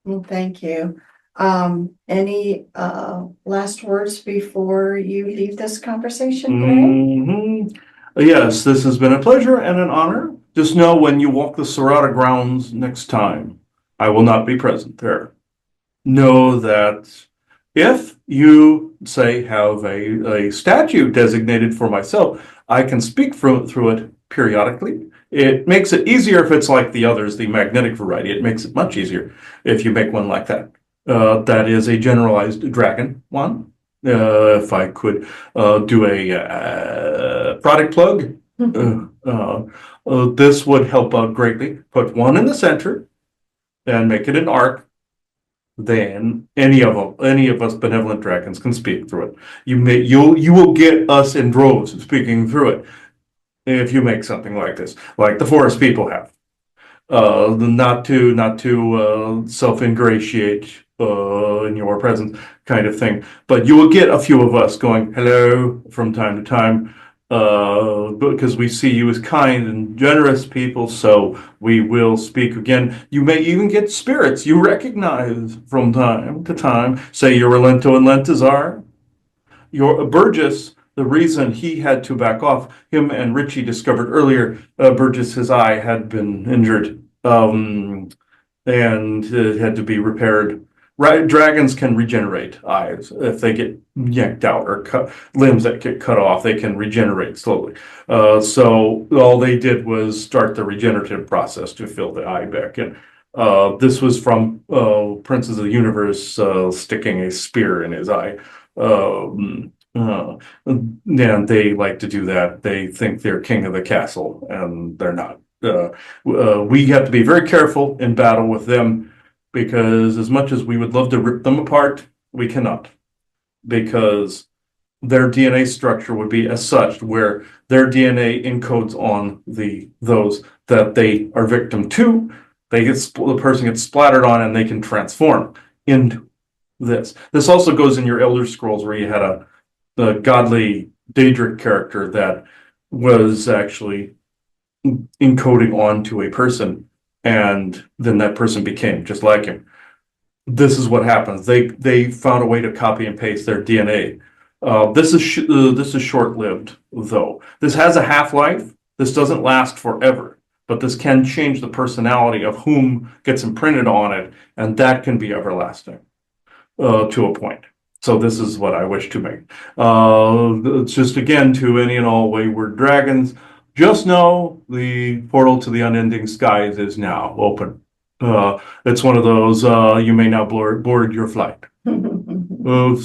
Well, thank you. Any last words before you leave this conversation today? Yes, this has been a pleasure and an honor. Just know when you walk the Serrata grounds next time, I will not be present there. Know that if you, say, have a statue designated for myself, I can speak through it periodically. It makes it easier if it's like the others, the magnetic variety. It makes it much easier if you make one like that. That is a generalized dragon one. If I could do a product plug, this would help out greatly. Put one in the center and make it an arc. Then any of us benevolent dragons can speak through it. You will get us in droves speaking through it if you make something like this, like the forest people have. Not to self-ingratiate in your presence kind of thing, but you will get a few of us going hello from time to time, because we see you as kind and generous people, so we will speak again. You may even get spirits you recognize from time to time, say your Relento and Lentazar. Your Burgess, the reason he had to back off, him and Richie discovered earlier, Burgess's eye had been injured, and it had to be repaired. Right, dragons can regenerate eyes if they get yanked out or limbs that get cut off. They can regenerate slowly. So all they did was start the regenerative process to fill the eye back in. This was from Princes of the Universe sticking a spear in his eye. And they like to do that. They think they're king of the castle, and they're not. We have to be very careful in battle with them, because as much as we would love to rip them apart, we cannot, because their DNA structure would be as such where their DNA encodes on those that they are victim to. The person gets splattered on, and they can transform into this. This also goes in your Elder Scrolls, where you had the godly Daedric character that was actually encoding onto a person, and then that person became just like him. This is what happens. They found a way to copy and paste their DNA. This is short-lived, though. This has a half-life. This doesn't last forever, but this can change the personality of whom gets imprinted on it, and that can be everlasting to a point. So this is what I wish to make. It's just, again, to any and all wayward dragons, just know the portal to the unending skies is now open. It's one of those, you may now board your flight. Or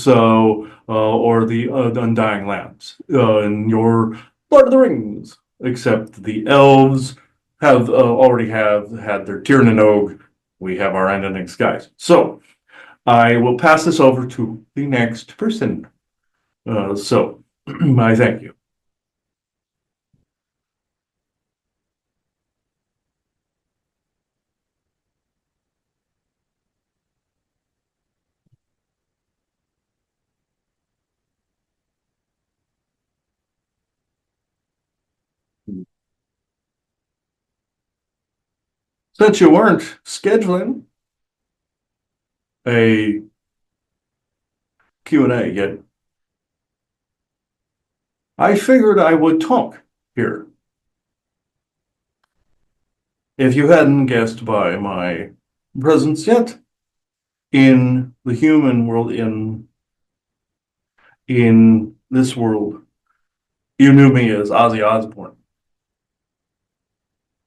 the Undying Lands in your Lord of the Rings, except the elves already have had their Tir na nog. We have our unending skies. So I will pass this over to the next person. I thank you. Since you weren't scheduling a Q&A yet, I figured I would talk here. If you hadn't guessed by my presence yet, in the human world, in this world, you knew me as Ozzy Osbourne.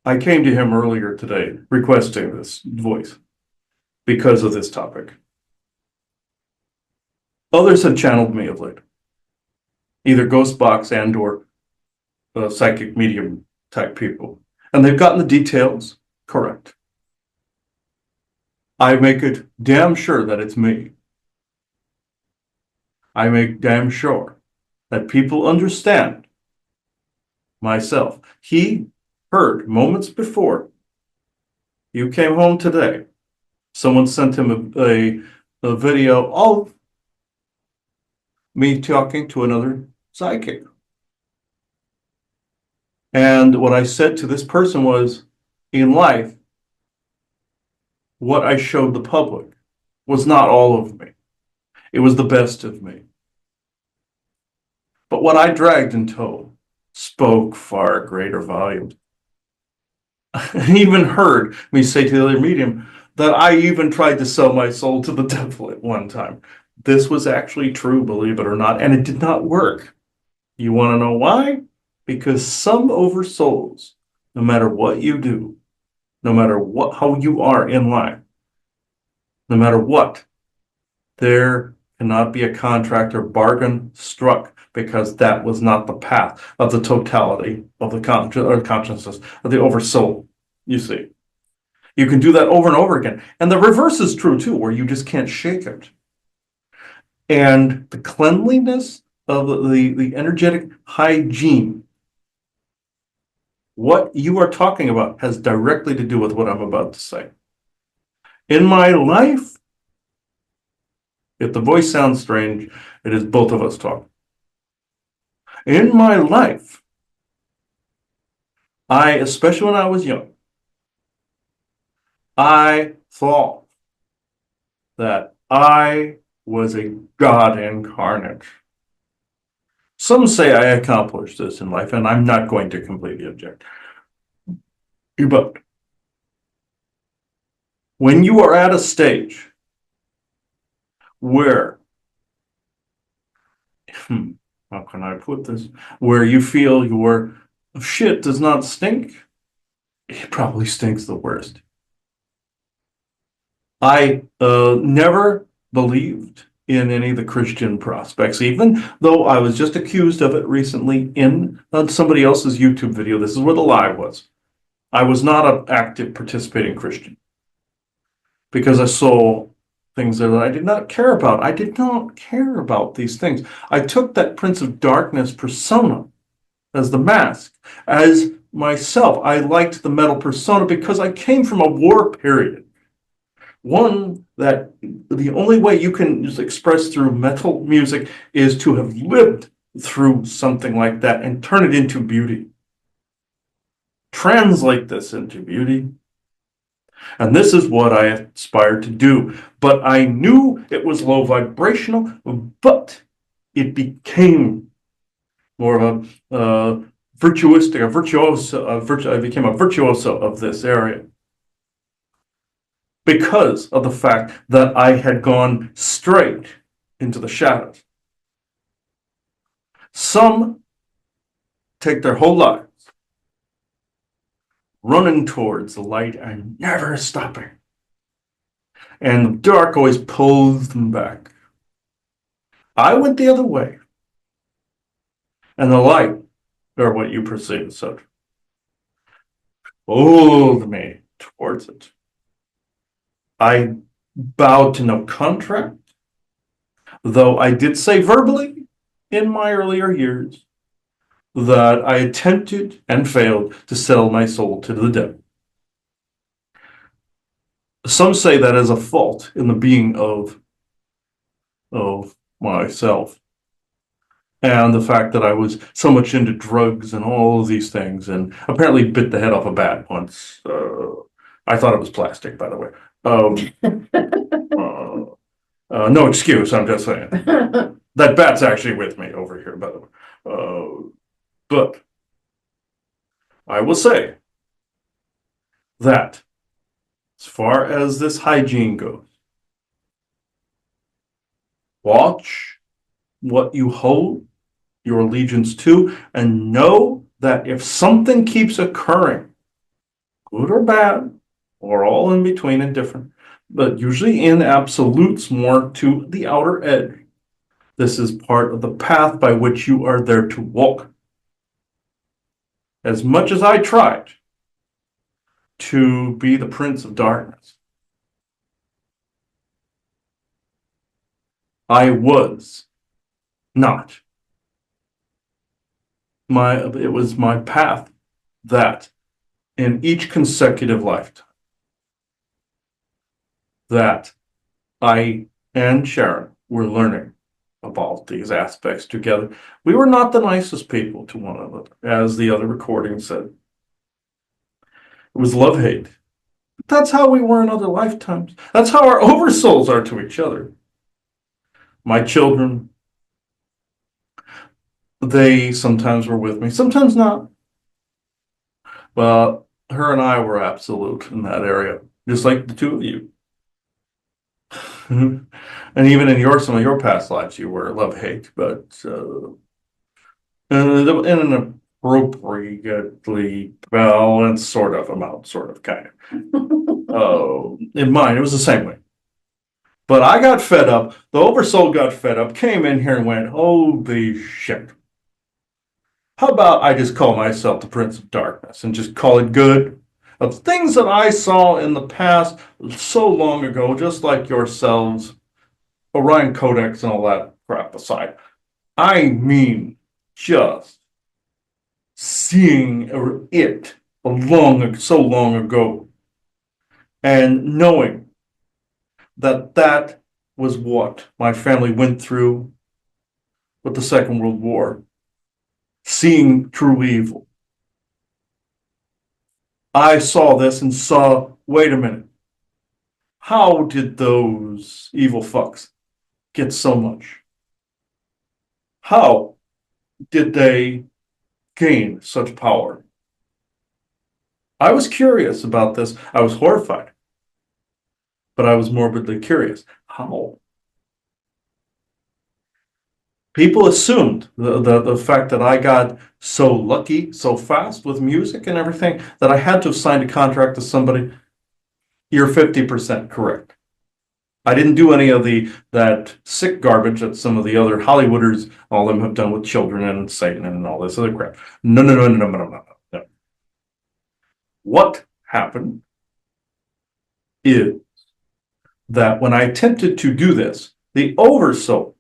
I came to him earlier today requesting this voice because of this topic. Others have channeled me of late, either ghost box and or psychic medium type people, and they've gotten the details correct. I make it damn sure that it's me. I make damn sure that people understand myself. He heard moments before you came home today, someone sent him a video of me talking to another psychic. And what I said to this person was, in life, what I showed the public was not all of me. It was the best of me. But what I dragged and told spoke far greater volumes. He even heard me say to the other medium that I even tried to sell my soul to the devil at one time. This was actually true, believe it or not, and it did not work. You want to know why? Because some oversouls, no matter what you do, no matter what how you are in life, no matter what, there cannot be a contract or bargain struck because that was not the path of the totality of the consciousness of the oversoul. You see, you can do that over and over again, and the reverse is true too, where you just can't shake it. And the cleanliness of the energetic hygiene, what you are talking about, has directly to do with what I'm about to say. In my life, if the voice sounds strange, it is both of us talking. In my life, especially when I was young, I thought that I was a God incarnate. Some say I accomplished this in life, and I'm not going to completely object. But when you are at a stage where, how can I put this, where you feel your shit does not stink, it probably stinks the worst. I never believed in any of the Christian prospects, even though I was just accused of it recently in somebody else's YouTube video. This is where the lie was. I was not an active participating Christian because I saw things that I did not care about. I did not care about these things. I took that Prince of Darkness persona as the mask, as myself. I liked the metal persona because I came from a war period. One that the only way you can just express through metal music is to have lived through something like that and turn it into beauty. Translate this into beauty. And this is what I aspired to do. But I knew it was low vibrational, but it became more of a virtuistic, a virtuoso, I became a virtuoso of this area because of the fact that I had gone straight into the shadows. Some take their whole lives running towards the light and never stopping. And the dark always pulls them back. I went the other way. And the light, or what you perceive as such, pulled me towards it. I bowed to no contract, though I did say verbally in my earlier years that I attempted and failed to sell my soul to the devil. Some say that as a fault in the being of myself. And the fact that I was so much into drugs and all of these things, and apparently bit the head off a bat once. I thought it was plastic, by the way. No excuse, I'm just saying. That bat's actually with me over here, by the way. But I will say that as far as this hygiene goes, watch what you hold your allegiance to, and know that if something keeps occurring good or bad, or all in between and different, but usually in absolutes more to the outer edge. This is part of the path by which you are there to walk. As much as I tried to be the prince of darkness, I was not. It was my path that in each consecutive lifetime that I and Sharon were learning about these aspects together. We were not the nicest people to one another, as the other recording said. It was love hate. That's how we were in other lifetimes. That's how our oversouls are to each other. My children, they sometimes were with me, sometimes not. But her and I were absolute in that area, just like the two of you. And even in some of your past lives, you were love hate, but in an appropriately balanced sort of amount, sort of kind of. In mine, it was the same way. But I got fed up. The oversoul got fed up, came in here and went, holy shit. How about I just call myself the Prince of Darkness and just call it good? Of things that I saw in the past so long ago, just like yourselves, Orion Codex and all that crap aside. I mean, just seeing it so long ago and knowing that that was what my family went through with the Second World War, seeing true evil. I saw this and saw, wait a minute, how did those evil fucks get so much? How did they gain such power? I was curious about this. I was horrified, but I was morbidly curious. How? People assumed the fact that I got so lucky so fast with music and everything that I had to have signed a contract to somebody. You're 50% correct. I didn't do any of that sick garbage that some of the other Hollywooders, all of them have done with children and Satan and all this other crap. No, no, no, no, no, no, no, no. What happened is that when I attempted to do this, the oversoul,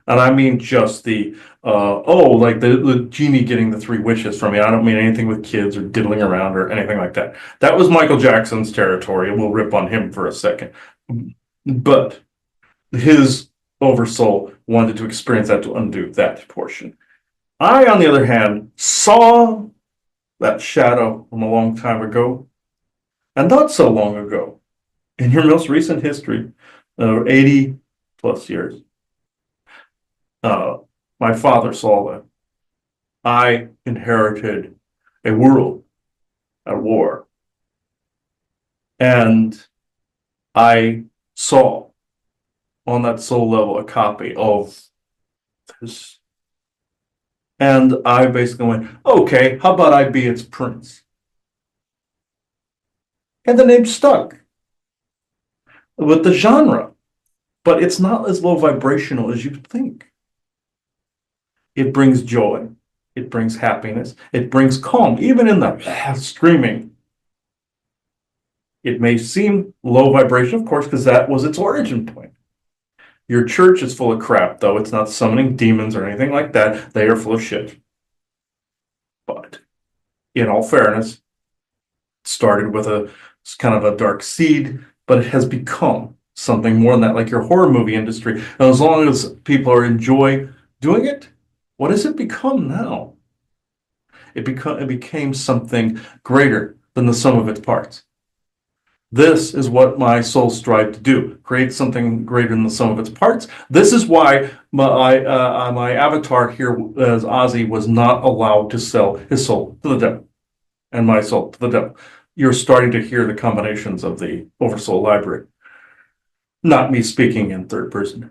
and I mean just like the genie getting the three wishes from me. I don't mean anything with kids or diddling around or anything like that. That was Michael Jackson's territory. We'll rip on him for a second. But his oversoul wanted to experience that to undo that portion. I, on the other hand, saw that shadow from a long time ago, and not so long ago, in your most recent history, 80 plus years. My father saw that. I inherited a world at war, and I saw on that soul level a copy of this. And I basically went, okay, how about I be its prince? And the name stuck with the genre, but it's not as low vibrational as you'd think. It brings joy, it brings happiness, it brings calm, even in the screaming. It may seem low vibration, of course, because that was its origin point. Your church is full of crap, though. It's not summoning demons or anything like that. They are full of shit. But in all fairness, it started with it's kind of a dark seed, but it has become something more than that, like your horror movie industry. And as long as people are enjoy doing it, what has it become now? It became something greater than the sum of its parts. This is what my soul strived to do, create something greater than the sum of its parts. This is why my avatar here as Ozzy was not allowed to sell his soul to the devil and my soul to the devil. You're starting to hear the combinations of the Oversoul library. Not me speaking in third person.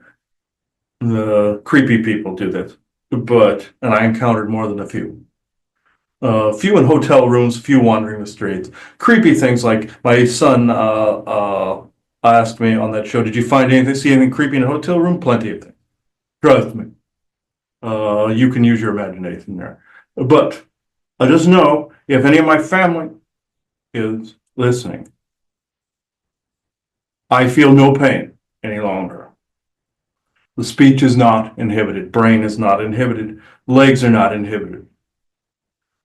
The creepy people do this, and I encountered more than a few. few in hotel rooms, few wandering the streets. Creepy things like my son asked me on that show, "Did you find anything, see anything creepy in a hotel room?" Plenty of things. Trust me. You can use your imagination there. But I just know if any of my family is listening, I feel no pain any longer. The speech is not inhibited. Brain is not inhibited. Legs are not inhibited.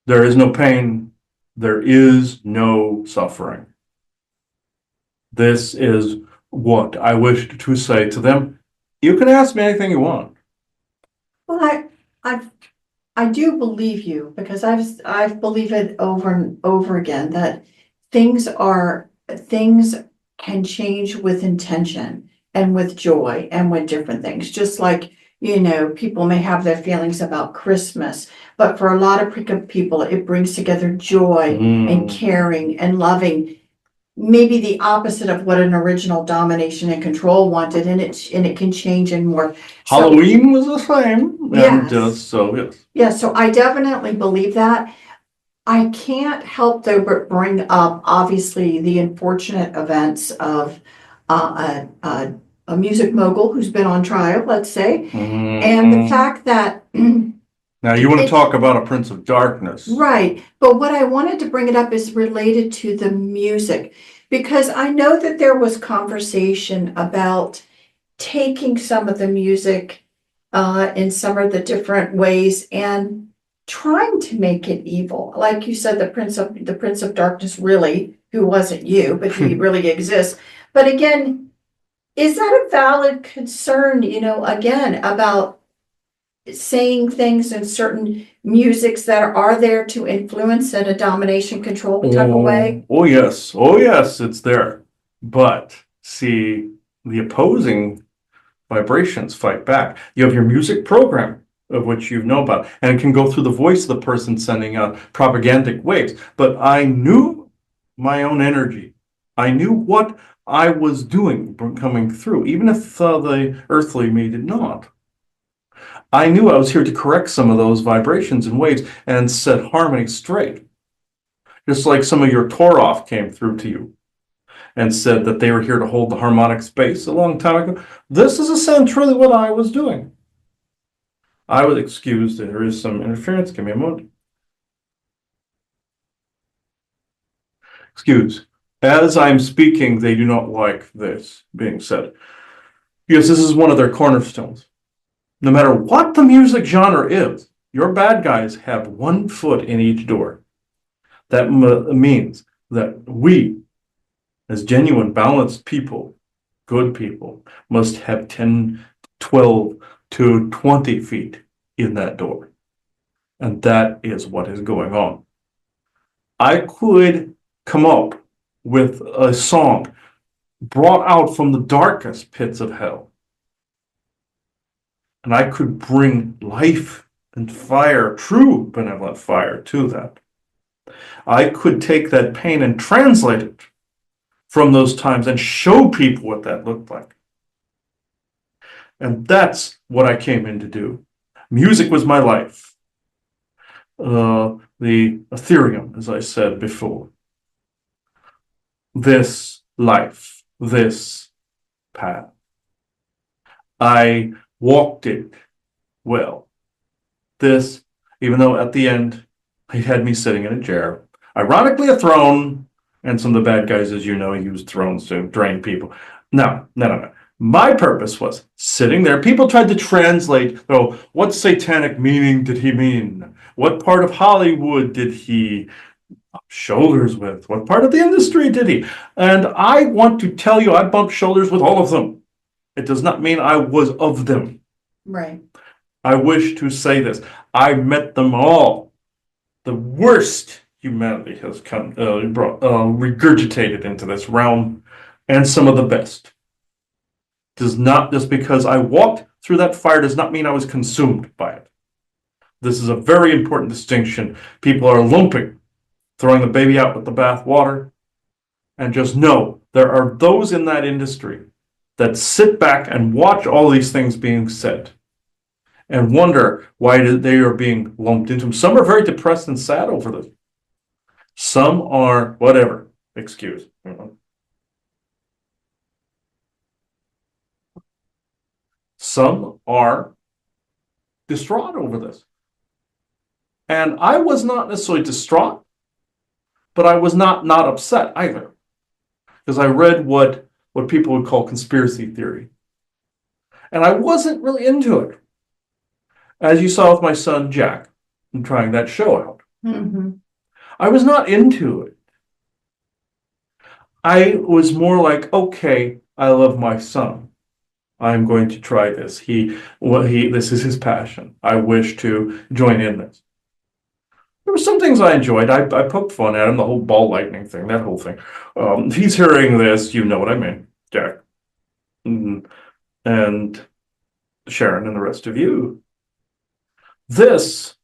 There is no pain. There is no suffering. This is what I wish to say to them. You can ask me anything you want. Well, I, I do believe you because I've believed it over and over again that things can change with intention and with joy and with different things. Just like, people may have their feelings about Christmas, but for a lot of people, it brings together joy and caring and loving. Maybe the opposite of what an original domination and control wanted, and it can change and more. So, Halloween was the same, and yes. so yes. Yeah, so I definitely believe that. I can't help though but bring up obviously the unfortunate events of a music mogul who's been on trial, let's say, and the fact that Now you want to it's talk about a Prince of Darkness. right. But what I wanted to bring it up is related to the music, because I know that there was conversation about taking some of the music in some of the different ways and trying to make it evil. Like you said, the Prince of Darkness really, who wasn't you, but he really exists. But again, is that a valid concern, again, about saying things in certain musics that are there to influence in a domination control type of way? Oh yes, oh yes, it's there. But see, the opposing vibrations fight back. You have your music program, of which you know about, and it can go through the voice of the person sending out propagandic waves. But I knew my own energy. I knew what I was doing coming through, even if the earthly me did not. I knew I was here to correct some of those vibrations and waves and set harmony straight. Just like some of your Toroff came through to you and said that they were here to hold the harmonic space a long time ago. This is essentially what I was doing. I was excused. There is some interference. Give me a moment. Excuse. As I'm speaking, they do not like this being said. Yes, this is one of their cornerstones. No matter what the music genre is, your bad guys have 1 foot in each door. That means that we, as genuine, balanced people, good people, must have 10, 12 to 20 feet in that door. And that is what is going on. I could come up with a song brought out from the darkest pits of hell. And I could bring life and fire, true benevolent fire, to that. I could take that pain and translate it from those times and show people what that looked like. And that's what I came in to do. Music was my life. The Ethereum, as I said before. This life, this path. I walked it well. This, even though at the end, he had me sitting in a chair, ironically a throne, and some of the bad guys, as you know, used thrones to drain people. No. My purpose was sitting there. People tried to translate, oh, what satanic meaning did he mean? What part of Hollywood did he bump shoulders with? What part of the industry did he? And I want to tell you, I bumped shoulders with all of them. It does not mean I was of them. Right. I wish to say this. I met them all. The worst humanity has come regurgitated into this realm, and some of the best. Does not, just because I walked through that fire does not mean I was consumed by it. This is a very important distinction. People are lumping, throwing the baby out with the bathwater, and just know there are those in that industry that sit back and watch all these things being said and wonder why they are being lumped into them. Some are very depressed and sad over this. Some are whatever, excuse. Some are distraught over this. And I was not necessarily distraught, but I was not upset either. Because I read what people would call conspiracy theory. And I wasn't really into it. As you saw with my son Jack, in trying that show out. Mm-hmm. I was not into it. I was more like, okay, I love my son. I'm going to try this. This is his passion. I wish to join in this. There were some things I enjoyed. I poked fun at him, the whole ball lightning thing, that whole thing. He's hearing this, you know what I mean, Jack. And Sharon and the rest of you. This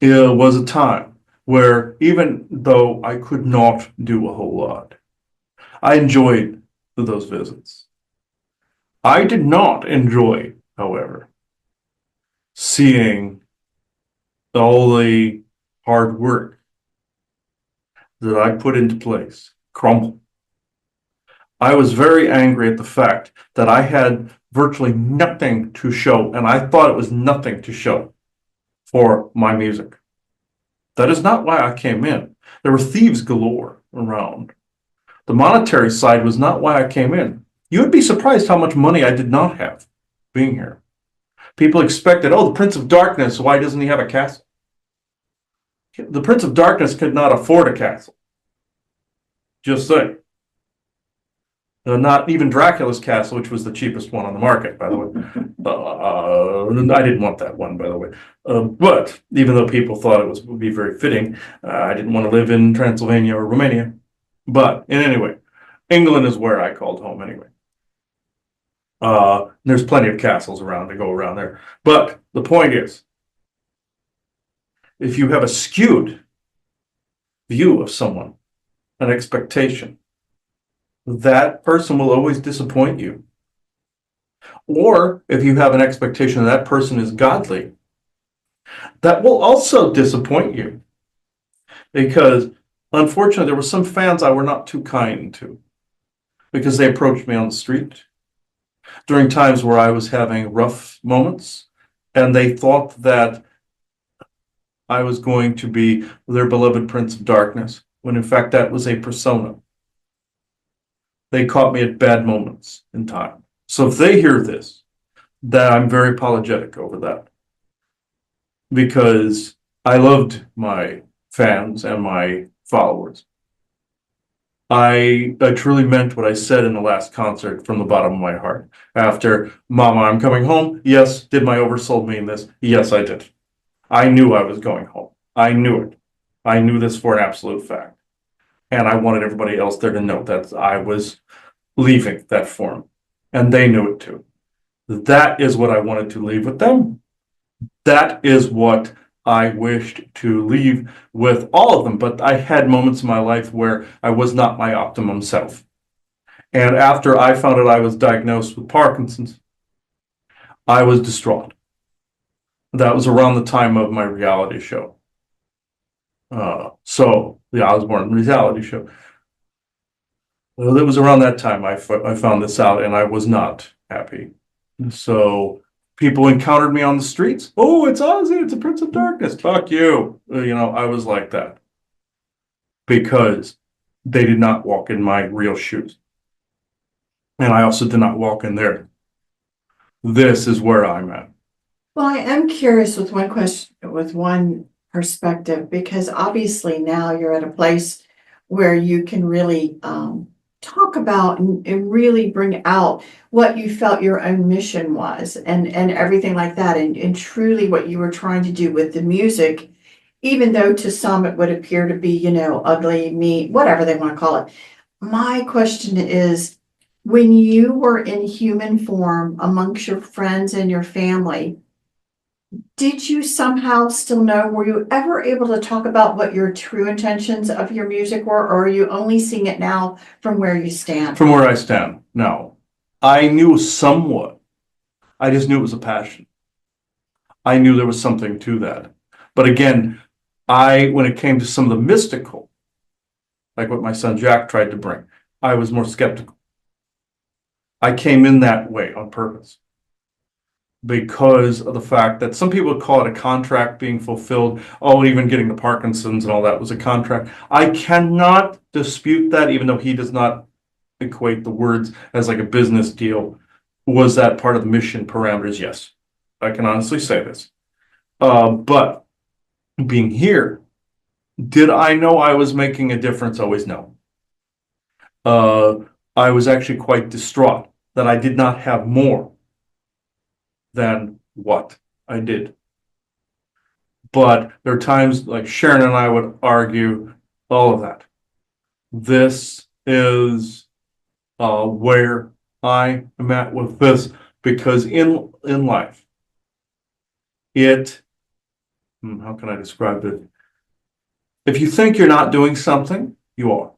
was a time where even though I could not do a whole lot, I enjoyed those visits. I did not enjoy, however, seeing all the hard work that I put into place crumble. I was very angry at the fact that I had virtually nothing to show, and I thought it was nothing to show for my music. That is not why I came in. There were thieves galore around. The monetary side was not why I came in. You would be surprised how much money I did not have being here. People expected, oh, the Prince of Darkness, why doesn't he have a castle? The Prince of Darkness could not afford a castle. Just saying. Not even Dracula's castle, which was the cheapest one on the market, by the way. I didn't want that one, by the way. But even though people thought it would be very fitting, I didn't want to live in Transylvania or Romania. But in any way, England is where I called home anyway. There's plenty of castles around to go around there. But the point is, if you have a skewed view of someone, an expectation, that person will always disappoint you. Or if you have an expectation that person is godly, that will also disappoint you. Because unfortunately, there were some fans I were not too kind to because they approached me on the street during times where I was having rough moments, and they thought that I was going to be their beloved Prince of Darkness, when in fact that was a persona. They caught me at bad moments in time. So if they hear this, that I'm very apologetic over that. Because I loved my fans and my followers. I truly meant what I said in the last concert from the bottom of my heart. After, Mama, I'm coming home. Yes. Did my oversoul mean this? Yes, I did. I knew I was going home. I knew it. I knew this for an absolute fact. And I wanted everybody else there to know that I was leaving that forum. And they knew it too. That is what I wanted to leave with them. That is what I wished to leave with all of them. But I had moments in my life where I was not my optimum self. And after I found out I was diagnosed with Parkinson's, I was distraught. That was around the time of my reality show. So the Osborne reality show. Well, it was around that time I found this out, and I was not happy. So people encountered me on the streets. Oh, it's Ozzy, it's a Prince of Darkness. Fuck you. I was like that. Because they did not walk in my real shoes. And I also did not walk in there. This is where I'm at. Well, I am curious with one question, with one perspective, because obviously now you're at a place where you can really talk about and really bring out what you felt your own mission was and everything like that, and truly what you were trying to do with the music, even though to some it would appear to be, ugly, mean, whatever they want to call it. My question is, when you were in human form amongst your friends and your family, did you somehow still know, were you ever able to talk about what your true intentions of your music were, or are you only seeing it now from where you stand? From where I stand, no. I knew somewhat. I just knew it was a passion. I knew there was something to that. But again, when it came to some of the mystical, like what my son Jack tried to bring, I was more skeptical. I came in that way on purpose because of the fact that some people would call it a contract being fulfilled. Oh, even getting the Parkinson's and all that was a contract. I cannot dispute that, even though he does not equate the words as like a business deal. Was that part of the mission parameters? Yes, I can honestly say this. But being here, did I know I was making a difference? Always no. I was actually quite distraught that I did not have more than what I did. But there are times like Sharon and I would argue all of that. This is where I am at with this, because in life, how can I describe it? If you think you're not doing something, you are.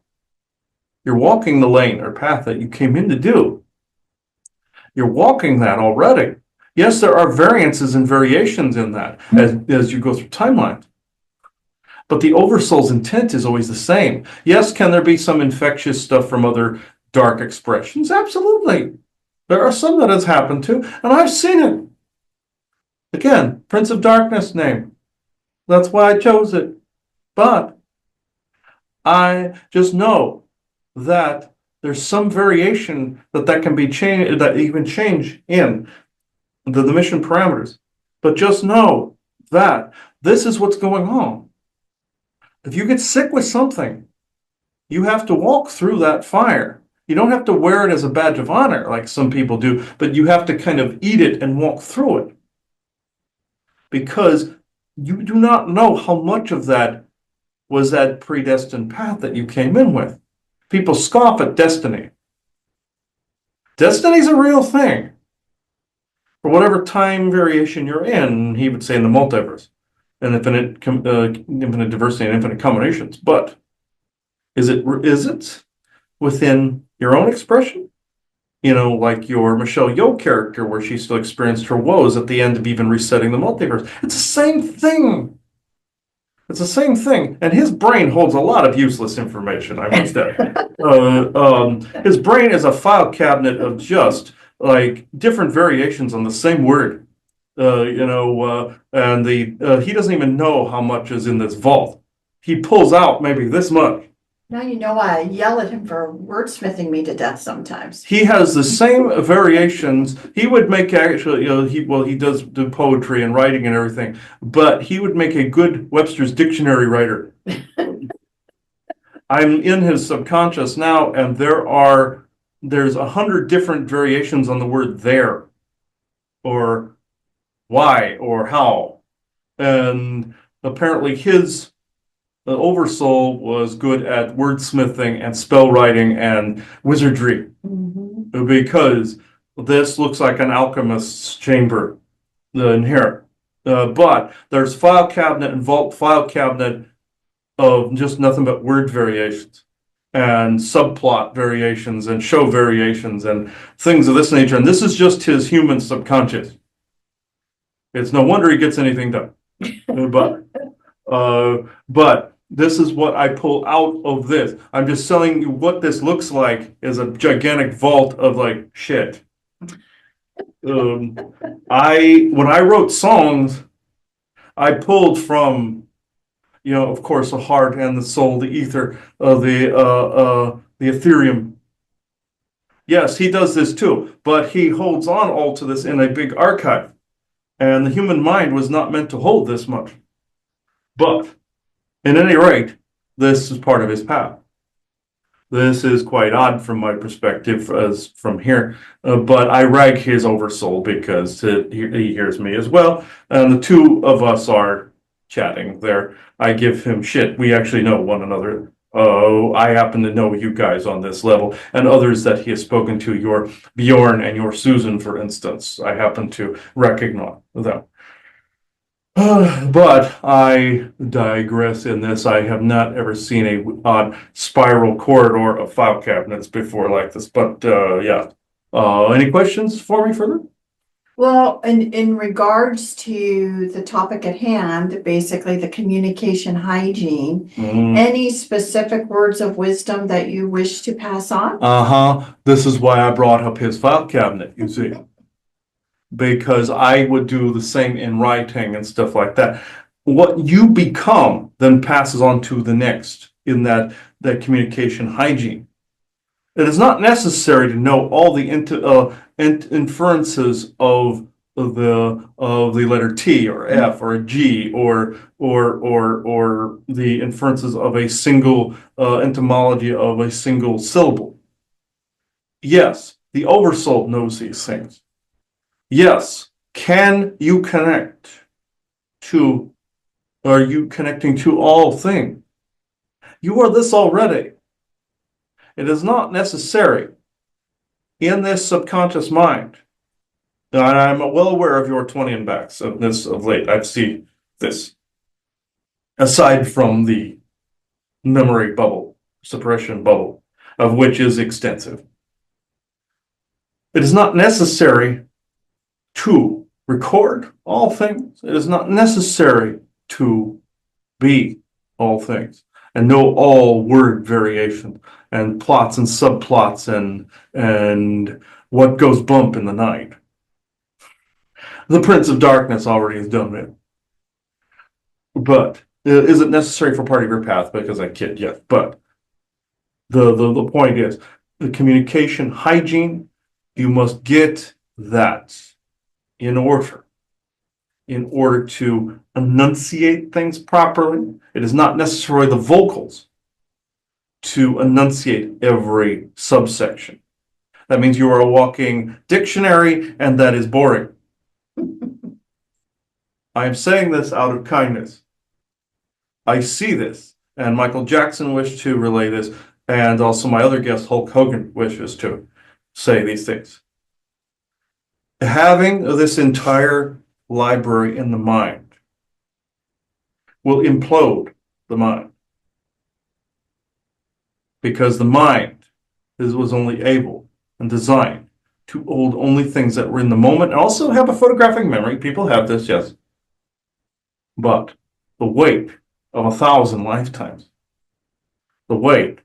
You're walking the lane or path that you came in to do. You're walking that already. Yes, there are variances and variations in that as you go through timelines. But the oversoul's intent is always the same. Yes, can there be some infectious stuff from other dark expressions? Absolutely. There are some that has happened to, and I've seen it. Again, Prince of Darkness name. That's why I chose it. But I just know that there's some variation that can be changed, that you can change in the mission parameters. But just know that this is what's going on. If you get sick with something, you have to walk through that fire. You don't have to wear it as a badge of honor like some people do, but you have to kind of eat it and walk through it. Because you do not know how much of that was that predestined path that you came in with. People scoff at destiny. Destiny's a real thing. For whatever time variation you're in, he would say in the multiverse, and infinite diversity and infinite combinations. But is it within your own expression? You know, like your Michelle Yeoh character, where she still experienced her woes at the end of even resetting the multiverse. It's the same thing. It's the same thing. And his brain holds a lot of useless information, I must add. His brain is a file cabinet of just like different variations on the same word. And he doesn't even know how much is in this vault. He pulls out maybe this much. Now you know why I yell at him for wordsmithing me to death sometimes. He has the same variations. He would make actually, he does do poetry and writing and everything, but he would make a good Webster's dictionary writer. I'm in his subconscious now, and there's 100 different variations on the word there, or why, or how. And apparently the Oversoul was good at wordsmithing and spell writing and wizardry, because this looks like an alchemist's chamber, the inherent. But there's file cabinet and vault file cabinet of just nothing but word variations and subplot variations and show variations and things of this nature. And this is just his human subconscious. It's no wonder he gets anything done. But this is what I pull out of this. I'm just telling you what this looks like is a gigantic vault of like shit. When I wrote songs, I pulled from, of course, the heart and the soul, the ether, the ethereum. Yes, he does this too, but he holds on all to this in a big archive. And the human mind was not meant to hold this much. But at any rate, this is part of his path. This is quite odd from my perspective as from here, but I rag his oversoul because he hears me as well. And the two of us are chatting there. I give him shit. We actually know one another. I happen to know you guys on this level, and others that he has spoken to, your Bjorn and your Susan, for instance. I happen to recognize them. But I digress in this. I have not ever seen a odd spiral corridor of file cabinets before like this. But yeah. Any questions for me further? Well, in regards to the topic at hand, basically the communication hygiene, any specific words of wisdom that you wish to pass on? Uh-huh. This is why I brought up his file cabinet, you see. Because I would do the same in writing and stuff like that. What you become then passes on to the next in that communication hygiene. It is not necessary to know all the inferences of the letter T or F or a G or the inferences of a single etymology of a single syllable. Yes, the oversoul knows these things. Yes, can you connect to, are you connecting to all things? You are this already. It is not necessary in this subconscious mind. And I'm well aware of your 20 and backs of this of late. I've seen this. Aside from the memory bubble, suppression bubble, of which is extensive. It is not necessary to record all things. It is not necessary to be all things and know all word variations and plots and subplots and what goes bump in the night. The Prince of Darkness already has done it. But is it necessary for part of your path? Because I kid, yes. But the point is the communication hygiene, you must get that in order to enunciate things properly. It is not necessarily the vocals to enunciate every subsection. That means you are a walking dictionary, and that is boring. I am saying this out of kindness. I see this, and Michael Jackson wished to relay this, and also my other guest, Hulk Hogan, wishes to say these things. Having this entire library in the mind will implode the mind. Because the mind was only able and designed to hold only things that were in the moment and also have a photographic memory. People have this, yes. But the weight of 1,000 lifetimes, the weight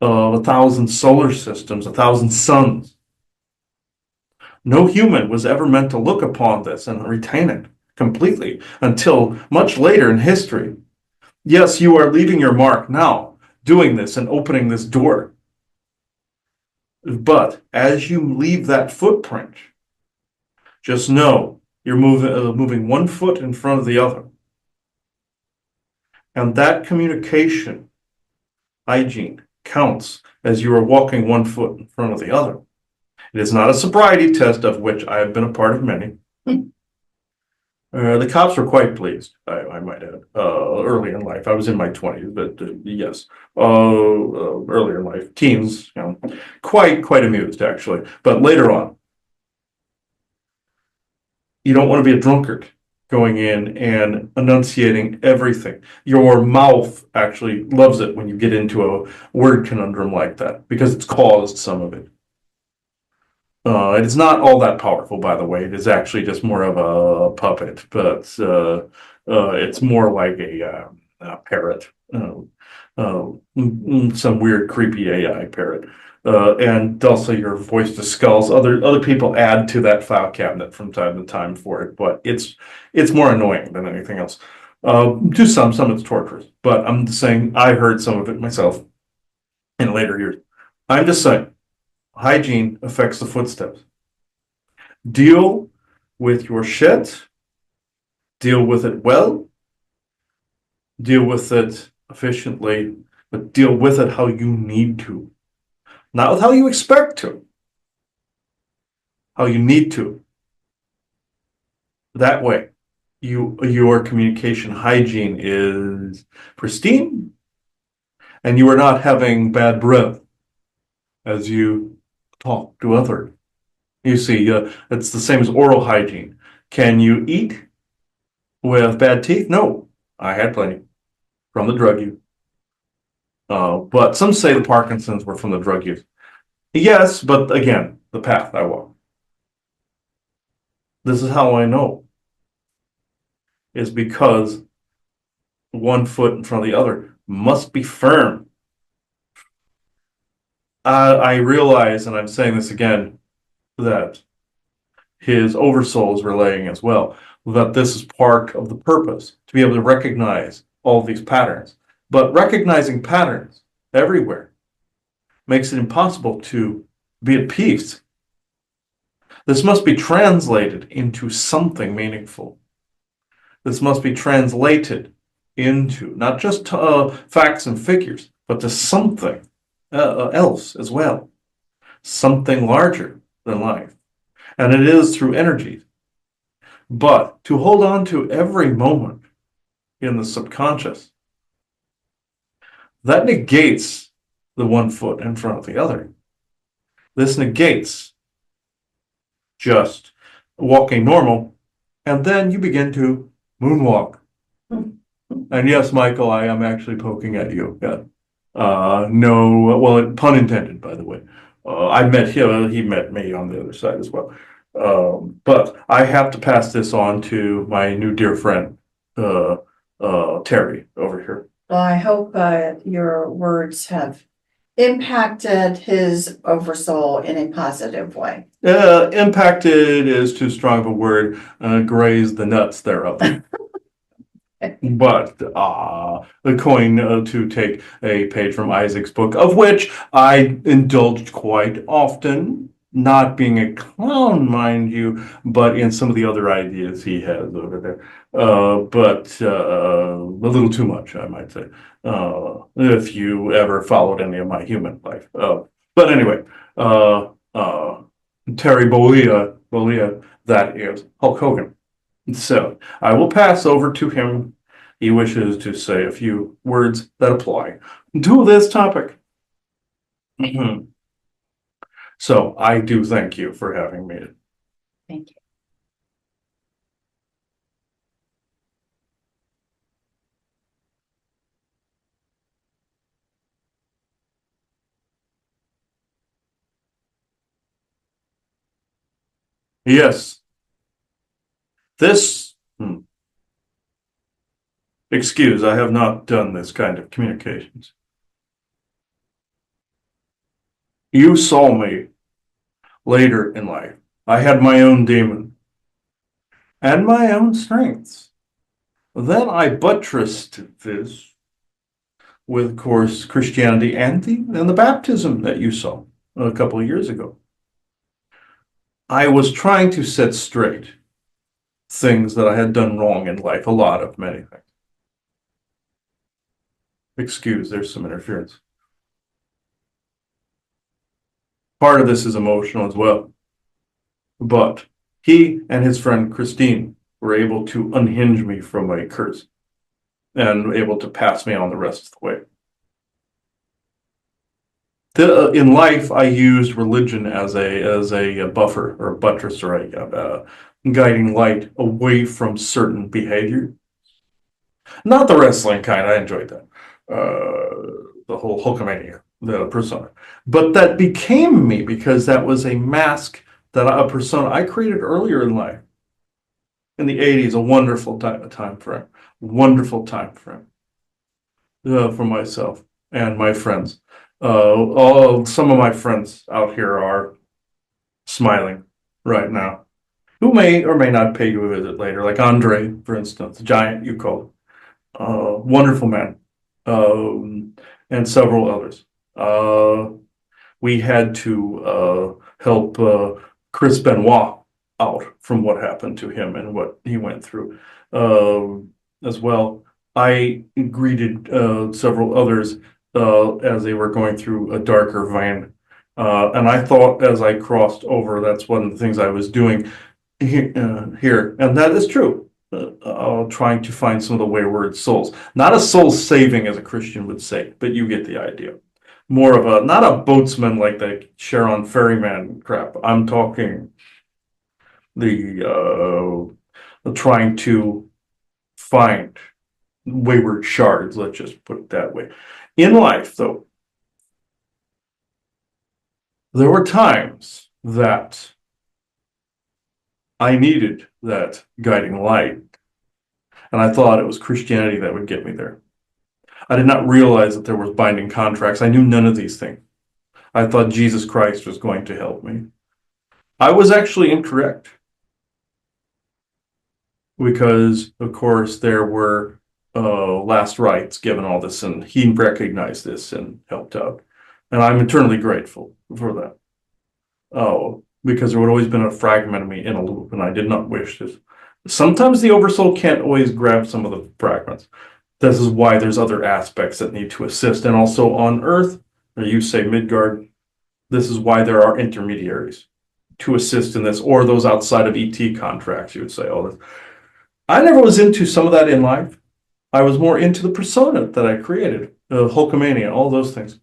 of 1,000 solar systems, 1,000 suns. No human was ever meant to look upon this and retain it completely until much later in history. Yes, you are leaving your mark now, doing this and opening this door. But as you leave that footprint, just know you're moving one foot in front of the other. And that communication hygiene counts as you are walking one foot in front of the other. It is not a sobriety test, of which I have been a part of many. The cops were quite pleased, I might add, early in life. I was in my 20s, but yes, earlier in life, teens, quite amused, actually. But later on, you don't want to be a drunkard going in and enunciating everything. Your mouth actually loves it when you get into a word conundrum like that because it's caused some of it. It is not all that powerful, by the way. It is actually just more of a puppet, but it's more like a parrot, some weird, creepy AI parrot. And also your voice to skulls. Other people add to that file cabinet from time to time for it, but it's more annoying than anything else. To some it's torturous. But I'm just saying I heard some of it myself in later years. I'm just saying. Hygiene affects the footsteps. Deal with your shit. Deal with it well. Deal with it efficiently, but deal with it how you need to. Not with how you expect to. How you need to. That way, your communication hygiene is pristine, and you are not having bad breath as you talk to others. You see, it's the same as oral hygiene. Can you eat with bad teeth? No, I had plenty from the drug use. But some say the Parkinson's were from the drug use. Yes, but again, the path I walk. This is how I know, is because one foot in front of the other must be firm. I realize, and I'm saying this again, that his oversoul is relaying as well, that this is part of the purpose, to be able to recognize all these patterns. But recognizing patterns everywhere makes it impossible to be at peace. This must be translated into something meaningful. This must be translated into not just facts and figures, but to something else as well, something larger than life. And it is through energies. But to hold on to every moment in the subconscious, that negates the one foot in front of the other. This negates just walking normal, and then you begin to moonwalk. And yes, Michael, I am actually poking at you. Yeah. No, well, pun intended, by the way. I met him, he met me on the other side as well. But I have to pass this on to my new dear friend, Terry, over here. Well, I hope your words have impacted his oversoul in a positive way. Impacted is too strong of a word, grazed the nuts thereof. But the coin to take a page from Isaac's book, of which I indulged quite often, not being a clown, mind you, but in some of the other ideas he has over there. But a little too much, I might say, if you ever followed any of my human life. But anyway, Terry Bollea, that is Hulk Hogan. So I will pass over to him. He wishes to say a few words that apply to this topic. So I do thank you for having me. Thank you. Yes, this, excuse, I have not done this kind of communications. You saw me later in life. I had my own demon and my own strengths. Then I buttressed this with, of course, Christianity and the baptism that you saw a couple of years ago. I was trying to set straight things that I had done wrong in life, a lot of many things. Excuse, there's some interference. Part of this is emotional as well. But he and his friend Christine were able to unhinge me from a curse and able to pass me on the rest of the way. In life, I used religion as a buffer or a buttress or a guiding light away from certain behavior. Not the wrestling kind. I enjoyed that. The whole Hulkamania, the persona. But that became me because that was a mask, that a persona I created earlier in life. In the 80s, a wonderful time frame. Wonderful time frame for myself and my friends. Some of my friends out here are smiling right now, who may or may not pay you a visit later, like Andre, for instance, the giant you call it. Wonderful man, and several others. We had to help Chris Benoit out from what happened to him and what he went through as well. I greeted several others as they were going through a darker vein. And I thought as I crossed over, that's one of the things I was doing here. And that is true. Trying to find some of the wayward souls. Not a soul saving, as a Christian would say, but you get the idea. More of not a boatsman like the Sharon Ferryman crap. I'm talking the trying to find wayward shards, let's just put it that way. In life, though, there were times that I needed that guiding light. And I thought it was Christianity that would get me there. I did not realize that there was binding contracts. I knew none of these things. I thought Jesus Christ was going to help me. I was actually incorrect because, of course, there were last rites given all this, and he recognized this and helped out. And I'm eternally grateful for that. Oh, because there would always been a fragment of me in a loop, and I did not wish this. Sometimes the oversoul can't always grab some of the fragments. This is why there's other aspects that need to assist. And also on Earth, or you say Midgard, this is why there are intermediaries to assist in this, or those outside of ET contracts, you would say, oh, this. I never was into some of that in life. I was more into the persona that I created, Hulkamania, all those things,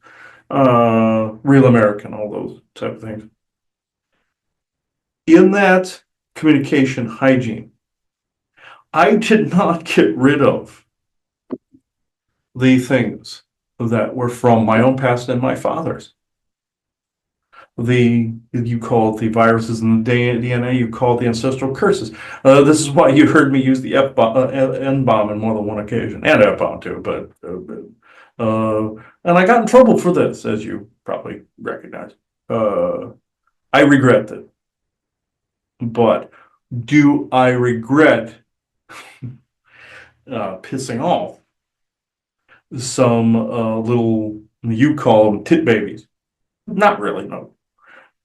Real American, all those type of things. In that communication hygiene, I did not get rid of the things that were from my own past and my father's. You call it the viruses in the DNA, you call it the ancestral curses. This is why you heard me use the N-bomb on more than one occasion, and F-bomb too, and I got in trouble for this, as you probably recognize. I regret it. But do I regret pissing off some little, you call them tit babies? Not really, no.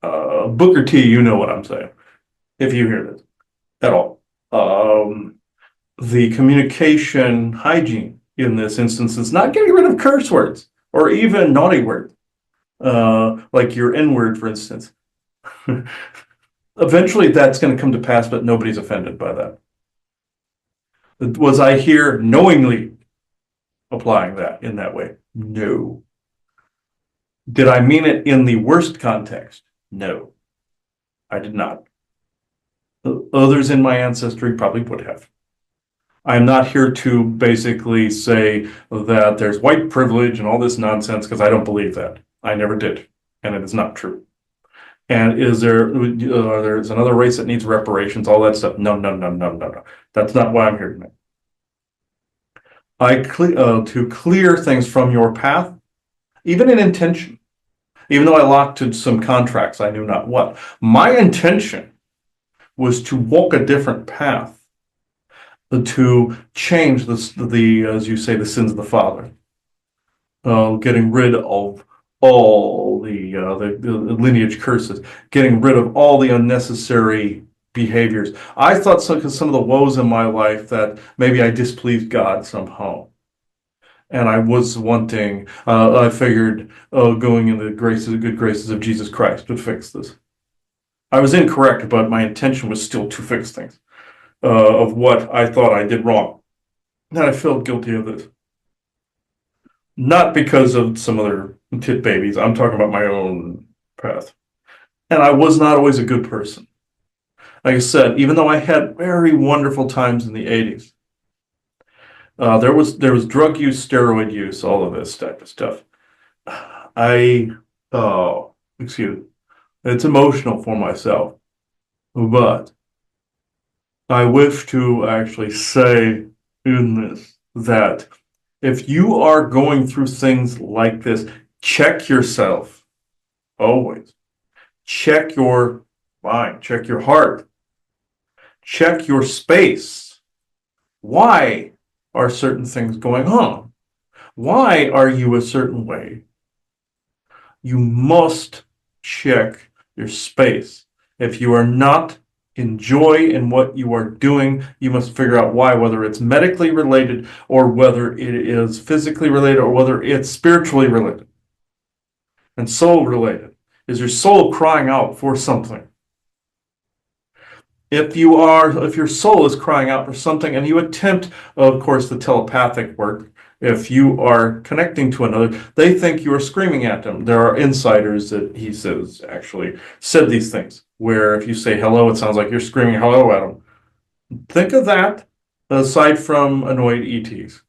Booker T, you know what I'm saying, if you hear this at all. The communication hygiene in this instance is not getting rid of curse words or even naughty words, like your N-word, for instance. Eventually that's going to come to pass, but nobody's offended by that. Was I here knowingly applying that in that way? No. Did I mean it in the worst context? No, I did not. Others in my ancestry probably would have. I'm not here to basically say that there's white privilege and all this nonsense, because I don't believe that. I never did, and it is not true. And there's another race that needs reparations, all that stuff? No, no, no, no, no, no. That's not why I'm here tonight. To clear things from your path, even in intention, even though I locked to some contracts, I knew not what. My intention was to walk a different path, to change as you say, the sins of the father, getting rid of all the lineage curses, getting rid of all the unnecessary behaviors. I thought some of the woes in my life that maybe I displeased God somehow. And I was wanting, I figured, going in the good graces of Jesus Christ would fix this. I was incorrect, but my intention was still to fix things, of what I thought I did wrong. And I felt guilty of this. Not because of some other tit babies. I'm talking about my own path. And I was not always a good person. Like I said, even though I had very wonderful times in the 80s, there was drug use, steroid use, all of this type of stuff. Excuse me, it's emotional for myself, but I wish to actually say in this that if you are going through things like this, check yourself always. Check your mind, check your heart, check your space. Why are certain things going on? Why are you a certain way? You must check your space. If you are not in joy in what you are doing, you must figure out why, whether it's medically related or whether it is physically related or whether it's spiritually related and soul related. Is your soul crying out for something? If your soul is crying out for something and you attempt, of course, the telepathic work, if you are connecting to another, they think you are screaming at them. There are insiders that he says actually said these things, where if you say hello, it sounds like you're screaming hello at them. Think of that aside from annoyed ETs.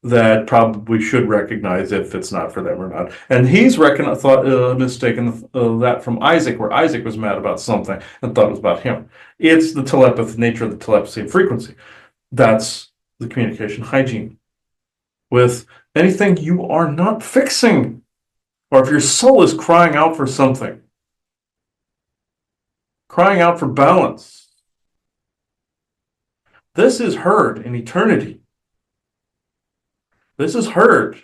that probably should recognize if it's not for them or not. And he's mistaken that from Isaac, where Isaac was mad about something and thought it was about him. It's the telepathy, nature of the telepathy and frequency. That's the communication hygiene. With anything you are not fixing, or if your soul is crying out for something, crying out for balance, this is heard in eternity. This is heard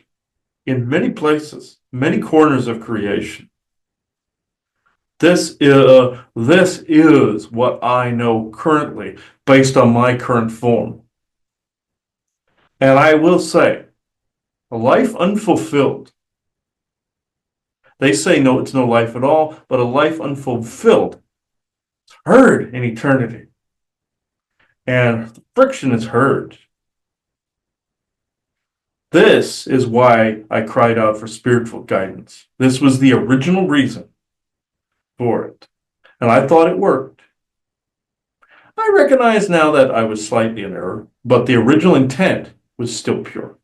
in many places, many corners of creation. This is what I know currently based on my current form. And I will say, a life unfulfilled. They say no, it's no life at all, but a life unfulfilled is heard in eternity. And the friction is heard. This is why I cried out for spiritual guidance. This was the original reason for it. And I thought it worked. I recognize now that I was slightly in error, but the original intent was still pure.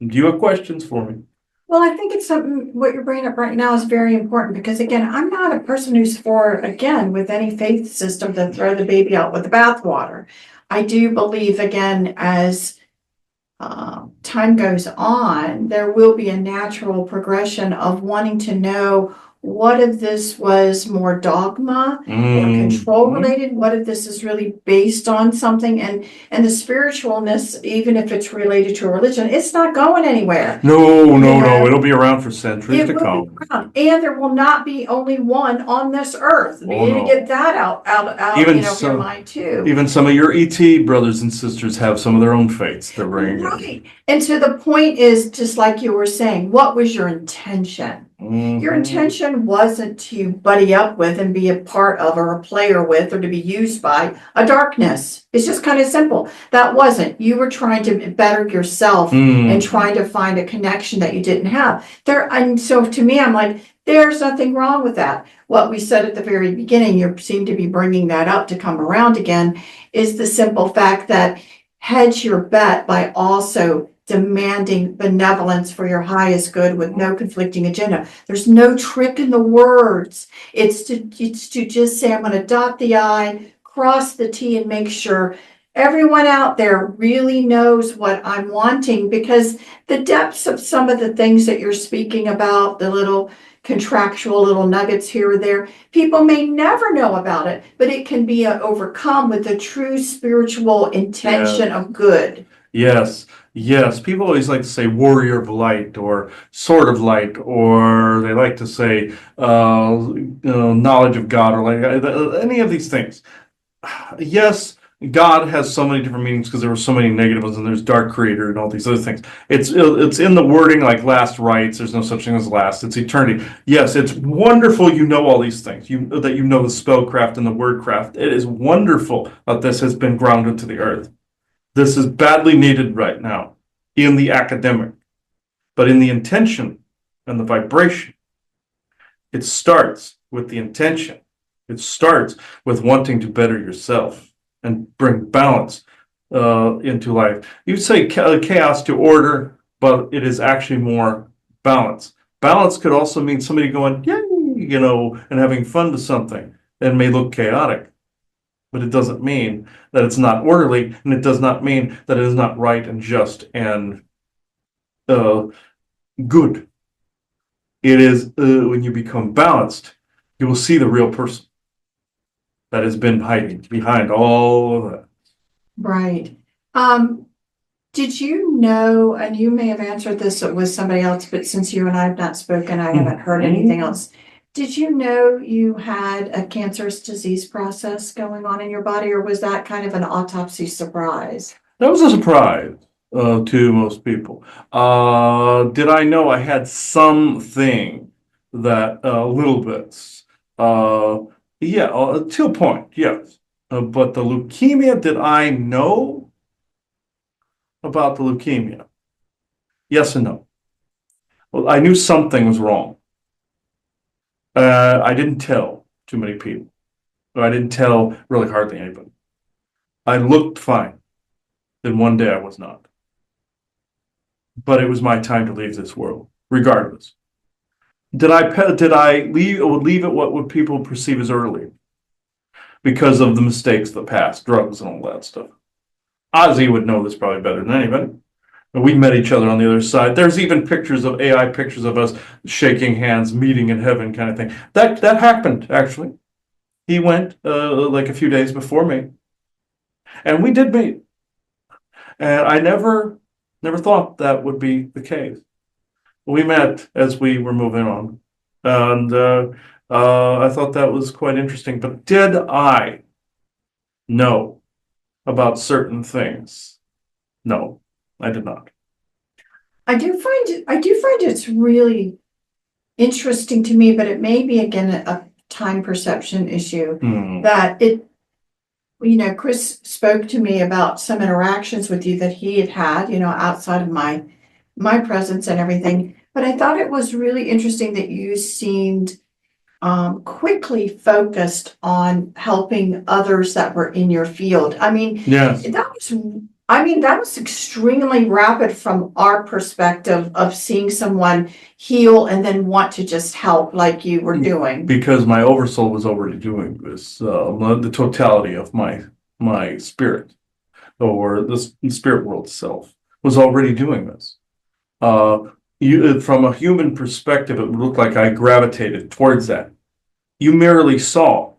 Do you have questions for me? Well, I think it's something, what you're bringing up right now is very important because again, I'm not a person who's for, again, with any faith system to throw the baby out with the bathwater. I do believe, again, as time goes on, there will be a natural progression of wanting to know what if this was more dogma or control related, what if this is really based on something, and the spiritualness, even if it's related to a religion, it's not going anywhere. No, it'll be around for centuries to It will come. be around, and there will not be only one on this earth. You need to no. get that out Even of your mind too. Even some of your ET brothers and sisters have some of their own faiths they're bringing in. Right. And so the point is, just like you were saying, what was your intention? Your intention wasn't to buddy up with and be a part of or a player with or to be used by a darkness. It's just kind of simple. That wasn't. You were trying to better yourself and trying to find a connection that you didn't have. And so to me, I'm like, there's nothing wrong with that. What we said at the very beginning, you seem to be bringing that up to come around again, is the simple fact that hedge your bet by also demanding benevolence for your highest good with no conflicting agenda. There's no trick in the words. It's to just say, I'm going to dot the I, cross the T, and make sure everyone out there really knows what I'm wanting, because the depths of some of the things that you're speaking about, the little contractual little nuggets here or there, people may never know about it, but it can be overcome with the true spiritual intention of good. Yes. People always like to say warrior of light or sword of light, or they like to say knowledge of God, or like any of these things. Yes, God has so many different meanings because there were so many negative ones, and there's dark creator and all these other things. It's in the wording, like last rites. There's no such thing as last. It's eternity. Yes, it's wonderful. You know all these things. That you know the spellcraft and the wordcraft. It is wonderful that this has been grounded to the earth. This is badly needed right now in the academic, but in the intention and the vibration, it starts with the intention. It starts with wanting to better yourself and bring balance into life. You say chaos to order, but it is actually more balance. Balance could also mean somebody going, yay, and having fun with something. It may look chaotic, but it doesn't mean that it's not orderly, and it does not mean that it is not right and just and good. It is when you become balanced, you will see the real person that has been hiding behind all of that. Right. Did you know, and you may have answered this with somebody else, but since you and I have not spoken, I haven't heard anything else. Did you know you had a cancerous disease process going on in your body, or was that kind of an autopsy surprise? That was a surprise to most people. Did I know I had something that little bits? Yeah, to a point, yes. But the leukemia, did I know about the leukemia? Yes and no. Well, I knew something was wrong. I didn't tell too many people. I didn't tell really hardly anybody. I looked fine. Then one day I was not. but it was my time to leave this world, regardless. Did I leave it what would people perceive as early because of the mistakes of the past, drugs and all that stuff? Ozzy would know this probably better than anybody. We met each other on the other side. There's even pictures of AI pictures of us shaking hands, meeting in heaven, kind of thing. That happened actually. He went like a few days before me, and we did meet. And I never thought that would be the case. We met as we were moving on, and I thought that was quite interesting. But did I know about certain things? No, I did not. I do find it's really interesting to me, but it may be again a time perception issue Hmm. that it, Chris spoke to me about some interactions with you that he had had, outside of my presence and everything. But I thought it was really interesting that you seemed quickly focused on helping others that were in your field. Yes. That was extremely rapid from our perspective of seeing someone heal and then want to just help like you were doing. Because my oversoul was already doing this. The totality of my spirit, or the spirit world itself, was already doing this. From a human perspective, it would look like I gravitated towards that. You merely saw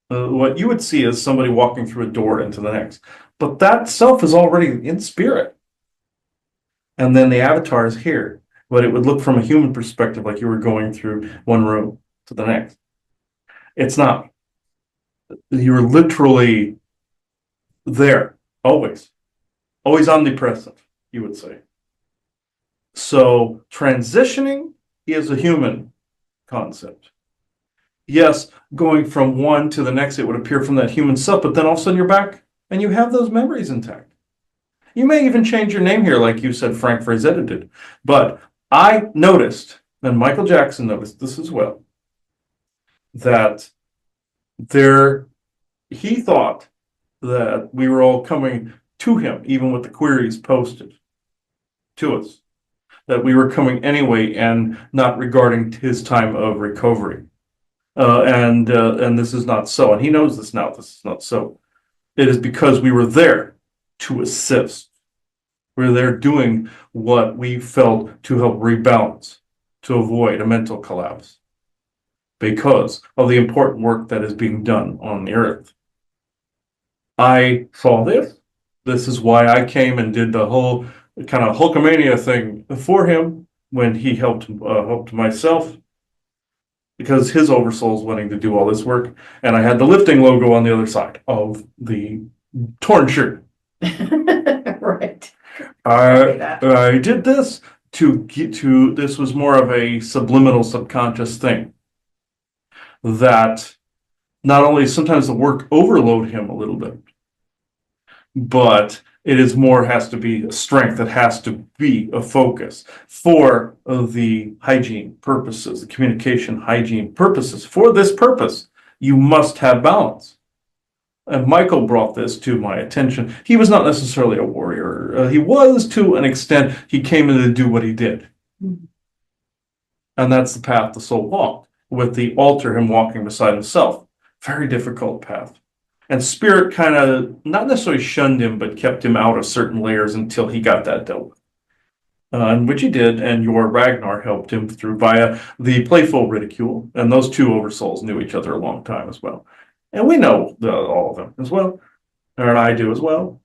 what you would see as somebody walking through a door into the next, but that self is already in spirit, and then the avatar is here. But it would look from a human perspective like you were going through one room to the next. It's not. You're literally there, always omnipresent, you would say. So transitioning is a human concept. Yes, going from one to the next, it would appear from that human self, but then all of a sudden you're back and you have those memories intact. You may even change your name here, like you said, Frank Frazetta did. But I noticed, and Michael Jackson noticed this as well, that there he thought that we were all coming to him, even with the queries posted to us, that we were coming anyway and not regarding his time of recovery. And this is not so. And he knows this now. This is not so. It is because we were there to assist. We're there doing what we felt to help rebalance, to avoid a mental collapse, because of the important work that is being done on the earth. I saw this. This is why I came and did the whole kind of Hulkamania thing for him when he helped myself, because his oversoul is wanting to do all this work, and I had the lifting logo on the other side of the torn shirt. Right. I did this to get to. This was more of a subliminal, subconscious thing that not only sometimes the work overload him a little bit, but it is more has to be a strength. It has to be a focus for the hygiene purposes, the communication hygiene purposes. For this purpose, you must have balance. And Michael brought this to my attention. He was not necessarily a warrior. He was to an extent. He came in to do what he did. Mhm. And that's the path the soul walked, with the altar, him walking beside himself. Very difficult path. And spirit kind of not necessarily shunned him, but kept him out of certain layers until he got that dealt with. And which he did, and your Ragnar helped him through via the playful ridicule. And those two oversouls knew each other a long time as well. And we know all of them as well, and I do as well.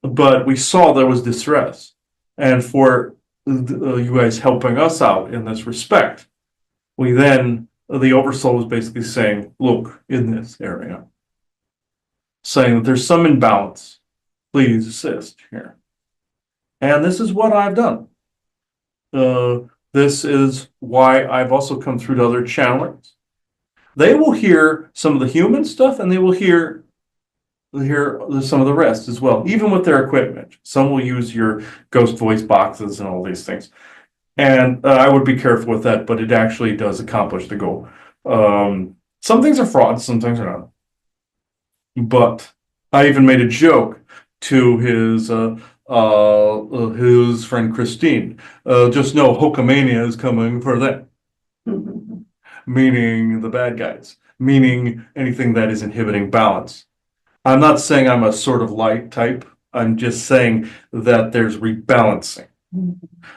But we saw there was distress, and for you guys helping us out in this respect, we then the oversoul was basically saying, "Look, in this area, saying that there's some imbalance. Please assist here." And this is what I've done. This is why I've also come through to other channelers. They will hear some of the human stuff, and they will hear some of the rest as well, even with their equipment. Some will use your ghost voice boxes and all these things. And I would be careful with that, but it actually does accomplish the goal. Some things are frauds, some things are not. But I even made a joke to his his friend Christine. Just know Hulkamania is coming for them, meaning the bad guys, meaning anything that is inhibiting balance. I'm not saying I'm a sort of light type. I'm just saying that there's rebalancing.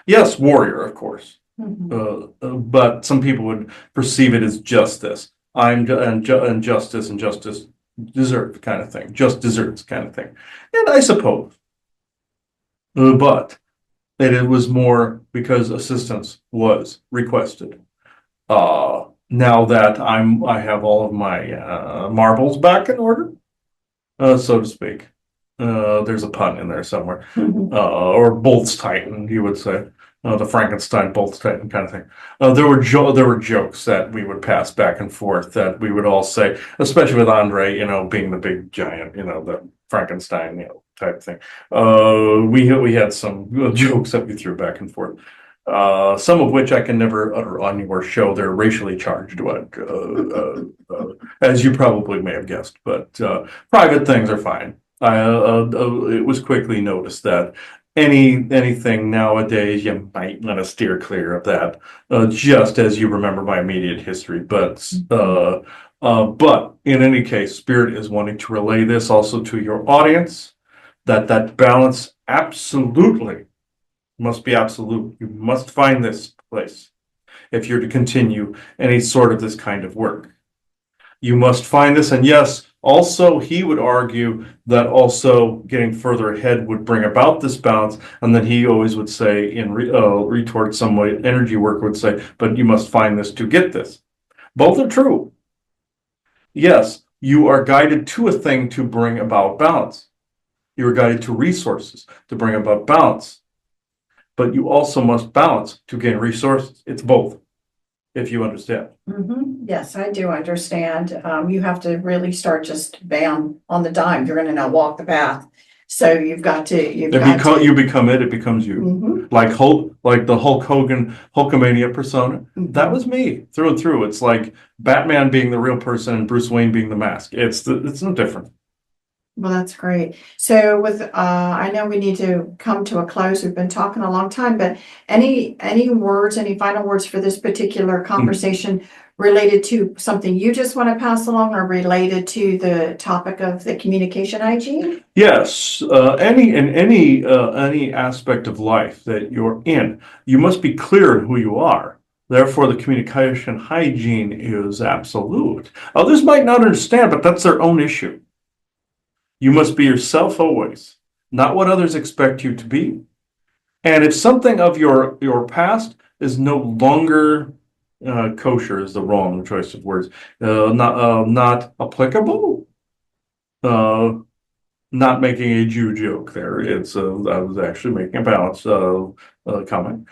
Yes, warrior, of course. But some people would perceive it as justice. And justice and justice deserve kind of thing, just desserts kind of thing. And I suppose, but it was more because assistance was requested. Now that I have all of my marbles back in order, so to speak. There's a pun in there somewhere, or bolts tighten, you would say. The Frankenstein bolts tighten kind of thing. There were jokes that we would pass back and forth that we would all say, especially with Andre, being the big giant, the Frankenstein, type thing. We had some jokes that we threw back and forth. Some of which I can never utter on your show. They're racially charged, as you probably may have guessed. But private things are fine. It was quickly noticed that anything nowadays you might want to steer clear of that, just as you remember my immediate history. But in any case, Spirit is wanting to relay this also to your audience, that balance absolutely must be absolute. You must find this place if you're to continue any sort of this kind of work. You must find this, and yes, also he would argue that also getting further ahead would bring about this balance, and then he always would say in retort some way, energy work would say, but you must find this to get this. Both are true. Yes, you are guided to a thing to bring about balance. You are guided to resources to bring about balance. But you also must balance to gain resources. It's both, if you understand. Yes, I do understand. You have to really start just bam on the dime. You're going to now walk the path. So you become it, it becomes you. Like the Hulk Hogan, Hulkamania persona. That was me through and through. It's like Batman being the real person and Bruce Wayne being the mask. It's no different. Well, that's great. So I know we need to come to a close. We've been talking a long time, but any final words for this particular conversation related to something you just want to pass along or related to the topic of the communication hygiene? Yes, any aspect of life that you're in, you must be clear in who you are. Therefore, the communication hygiene is absolute. Others might not understand, but that's their own issue. You must be yourself always, not what others expect you to be. And if something of your past is no longer kosher is the wrong choice of words, not applicable, not making a Jew joke there. It's I was actually making a balance comment.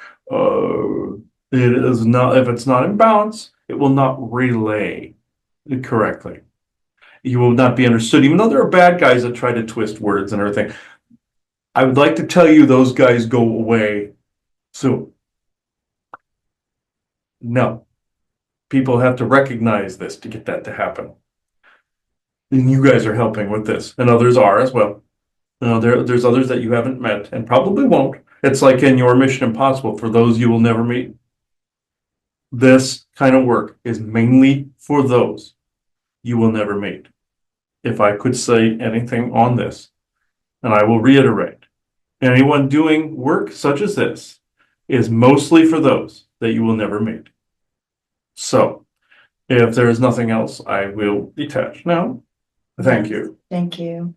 It is not, if it's not in balance, it will not relay correctly. You will not be understood, even though there are bad guys that try to twist words and everything. I would like to tell you those guys go away soon. No. People have to recognize this to get that to happen. And you guys are helping with this, and others are as well. There's others that you haven't met and probably won't. It's like in your Mission Impossible, for those you will never meet. This kind of work is mainly for those you will never meet. If I could say anything on this, and I will reiterate, anyone doing work such as this is mostly for those that you will never meet. So, if there is nothing else, I will detach now. Thank you. Thank you.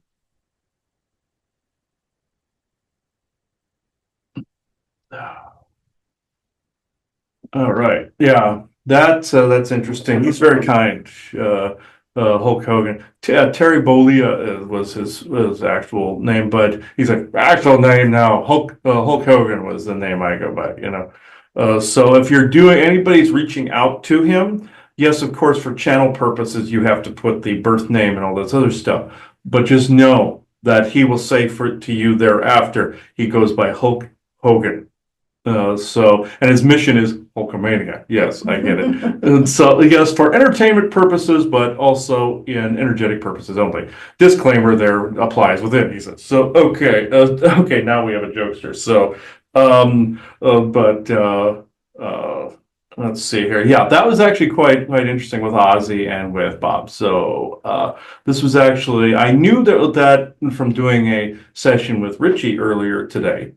All right. Yeah, that's interesting. He's very kind. Hulk Hogan. Terry Bollea was his actual name, but he's like, actual name now. Hulk Hogan was the name I go by, So if you're anybody's reaching out to him, yes, of course, for channel purposes, you have to put the birth name and all this other stuff. But just know that he will say to you thereafter, he goes by Hulk Hogan. And his mission is Hulkamania. Yes, I get it. And so, yes, for entertainment purposes, but also in energetic purposes only. Disclaimer there applies within, he says. So, okay, now we have a jokester. So, but let's see here. Yeah, that was actually quite interesting with Ozzy and with Bob. So, this was actually, I knew that from doing a session with Richie earlier today,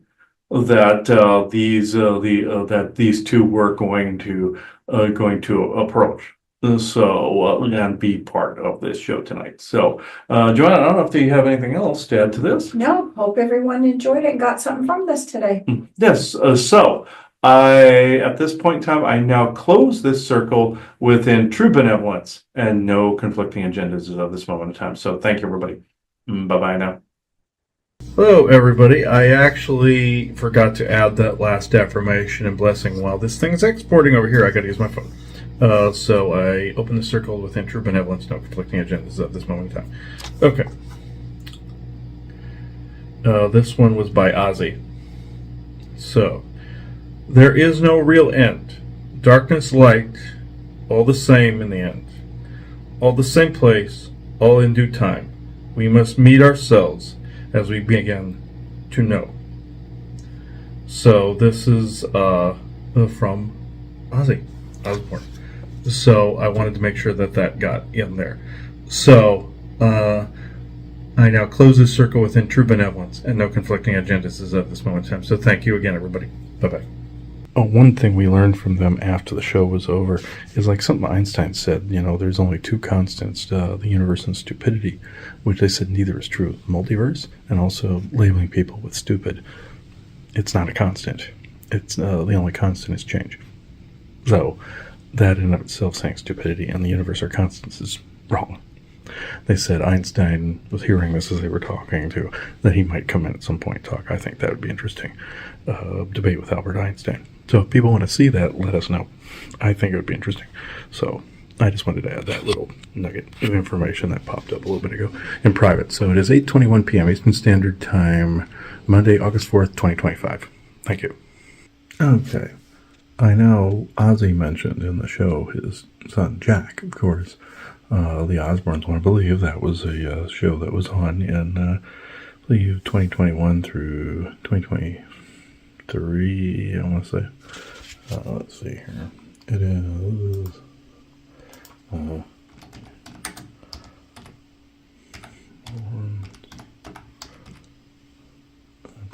that that these two were going to approach. So and be part of this show tonight. So, Joanna, I don't know if you have anything else to add to this. No, hope everyone enjoyed it and got something from this today. Yes. So I, at this point in time, I now close this circle within true benevolence and no conflicting agendas at this moment in time. So thank you, everybody. Bye bye now. Hello, everybody. I actually forgot to add that last affirmation and blessing while this thing's exporting over here. I got to use my phone. So I open the circle within true benevolence, no conflicting agendas at this moment in time. Okay. This one was by Ozzy. So, there is no real end. Darkness, light, all the same in the end. All the same place, all in due time. We must meet ourselves as we begin to know. So this is from Ozzy Osbourne. So I wanted to make sure that got in there. So I now close this circle within true benevolence and no conflicting agendas as of this moment in time. So thank you again, everybody. Bye-bye. Oh, one thing we learned from them after the show was over is like something Einstein said, there's only two constants, the universe and stupidity, which they said neither is true. Multiverse and also labeling people with stupid. It's not a constant. It's the only constant is change. So that in and of itself saying stupidity and the universe are constants is wrong. They said Einstein was hearing this as they were talking to, that he might come in at some point and talk. I think that would be interesting. Debate with Albert Einstein. So if people want to see that, let us know. I think it would be interesting. So I just wanted to add that little nugget of information that popped up a little bit ago in private. So it is 8:21 p.m. Eastern Standard Time, Monday, August 4th, 2025. Thank you. Okay. I know Ozzy mentioned in the show his son Jack, of course. The Osbournes want to believe that was a show that was on in, I believe, 2021 through 2023, I want to say. Let's see here. It is... I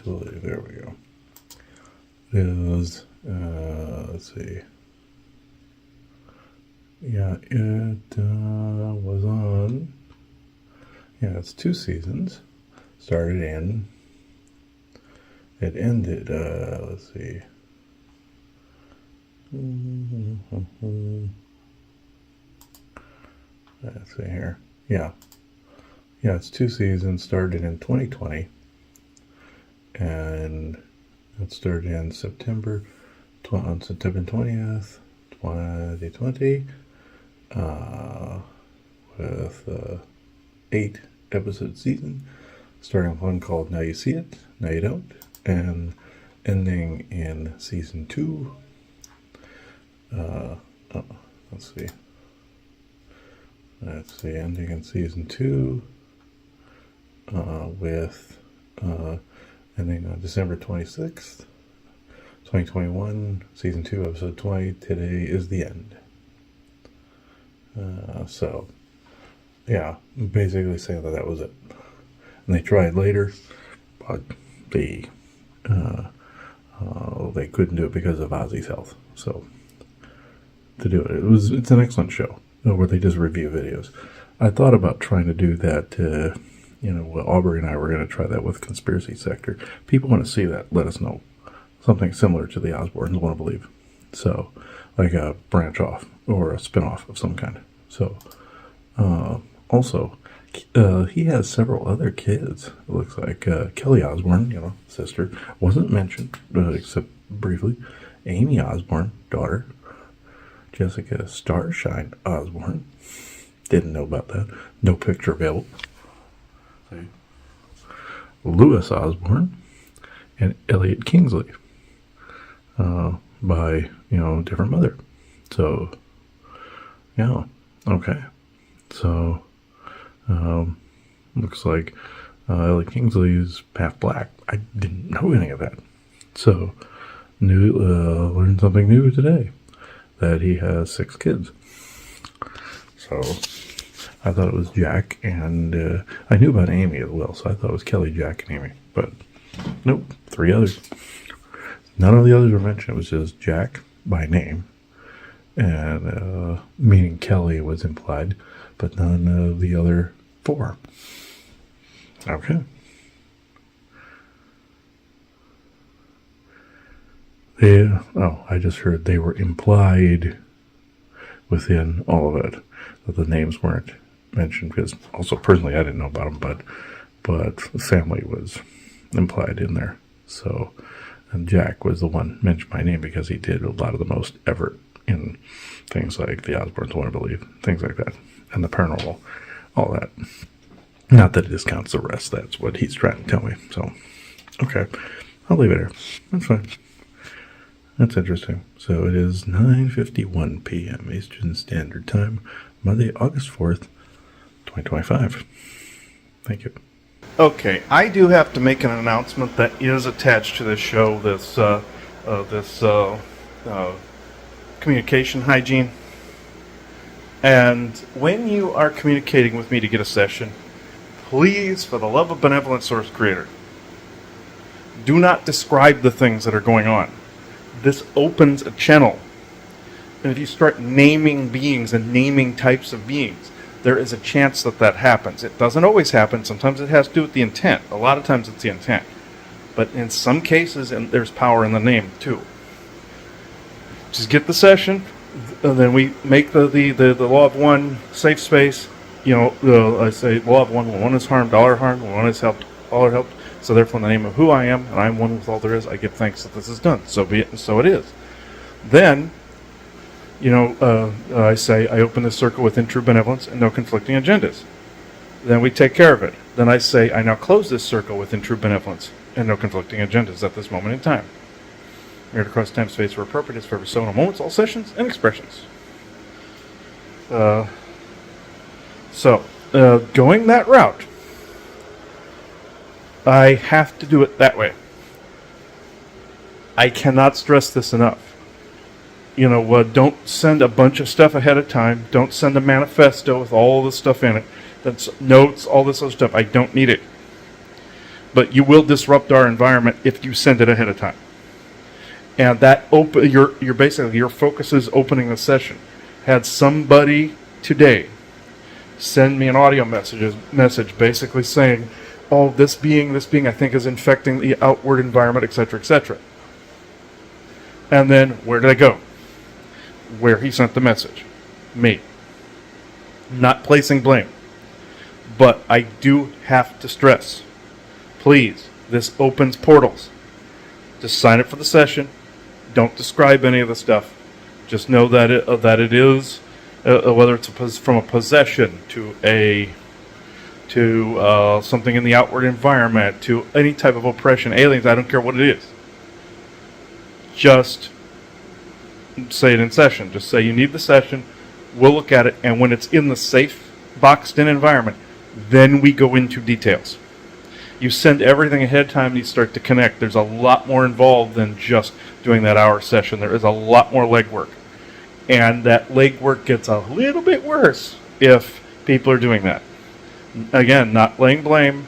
believe, there we go. It is... let's see. Yeah, it was on. Yeah, it's 2 seasons. Started in. It ended. Let's see. Let's see here. Yeah, it's 2 seasons. Started in 2020, and it started in September. On September 20th, 2020. With 8 episode season, starting with one called Now You See It, Now You Don't, and ending in season 2. Let's see, ending in season 2, with ending on December 26th, 2021, season 2, episode 20. Today is the end. So, yeah, basically saying that was it. And they tried later, but they couldn't do it because of Ozzy's health. So, to do it, it's an excellent show where they just review videos. I thought about trying to do that. Aubrey and I were going to try that with Conspiracy Sector. People want to see that. Let us know. Something similar to the Osbournes want to believe. So, like a branch off or a spin-off of some kind. So, also, he has several other kids. It looks like Kelly Osbourne, sister, wasn't mentioned except briefly. Amy Osbourne, daughter. Jessica Starshine Osbourne. Didn't know about that. No picture available. See. Louis Osbourne and Elliot Kingsley. By different mother. So, yeah, okay. So, looks like Ellie Kingsley is half black. I didn't know any of that. So, learned something new today, that he has 6 kids. So, I thought it was Jack, and I knew about Amy as well, so I thought it was Kelly, Jack, and Amy. But, nope, 3 others. None of the others were mentioned. It was just Jack by name, and meaning Kelly was implied, but none of the other 4. Okay. I just heard they were implied within all of it, that the names weren't mentioned, because also personally I didn't know about them, but the family was implied in there. So, and Jack was the one mentioned by name because he did a lot of the most effort in things like the Osborne tour, I believe, things like that, and the paranormal, all that. Not that it discounts the rest. That's what he's trying to tell me. So, okay, I'll leave it here. That's fine. That's interesting. So it is 9:51 p.m. Eastern Standard Time, Monday, August 4th, 2025. Thank you. Okay, I do have to make an announcement that is attached to this show, this communication hygiene. And when you are communicating with me to get a session, please, for the love of benevolent source creator, do not describe the things that are going on. This opens a channel. And if you start naming beings and naming types of beings, there is a chance that that happens. It doesn't always happen. Sometimes it has to do with the intent. A lot of times it's the intent. But in some cases, and there's power in the name too. Just get the session, and then we make the law of one safe space. I say law of one: when one is harmed, all are harmed. When one is helped, all are helped. So therefore, in the name of who I am, and I am one with all there is, I give thanks that this is done. So be it, and so it is. Then, I say I open this circle within true benevolence and no conflicting agendas. Then we take care of it. Then I say I now close this circle within true benevolence and no conflicting agendas at this moment in time. We are to cross time space where appropriate is for every so in moments, all sessions, and expressions. Going that route, I have to do it that way. I cannot stress this enough. Don't send a bunch of stuff ahead of time. Don't send a manifesto with all this stuff in it. That's notes, all this other stuff. I don't need it. But you will disrupt our environment if you send it ahead of time. And that you're basically, your focus is opening the session. Had somebody today send me an audio message basically saying, oh, this being I think is infecting the outward environment, etc., etc. And then where did I go? Where he sent the message. Me. Not placing blame. But I do have to stress, please, this opens portals. Just sign up for the session. Don't describe any of the stuff. Just know that it is, whether it's from a possession to something in the outward environment, to any type of oppression, aliens, I don't care what it is. Just say it in session. Just say you need the session, we'll look at it, and when it's in the safe, boxed-in environment, then we go into details. You send everything ahead of time and you start to connect. There's a lot more involved than just doing that hour session. There is a lot more legwork. And that legwork gets a little bit worse if people are doing that. Again, not laying blame,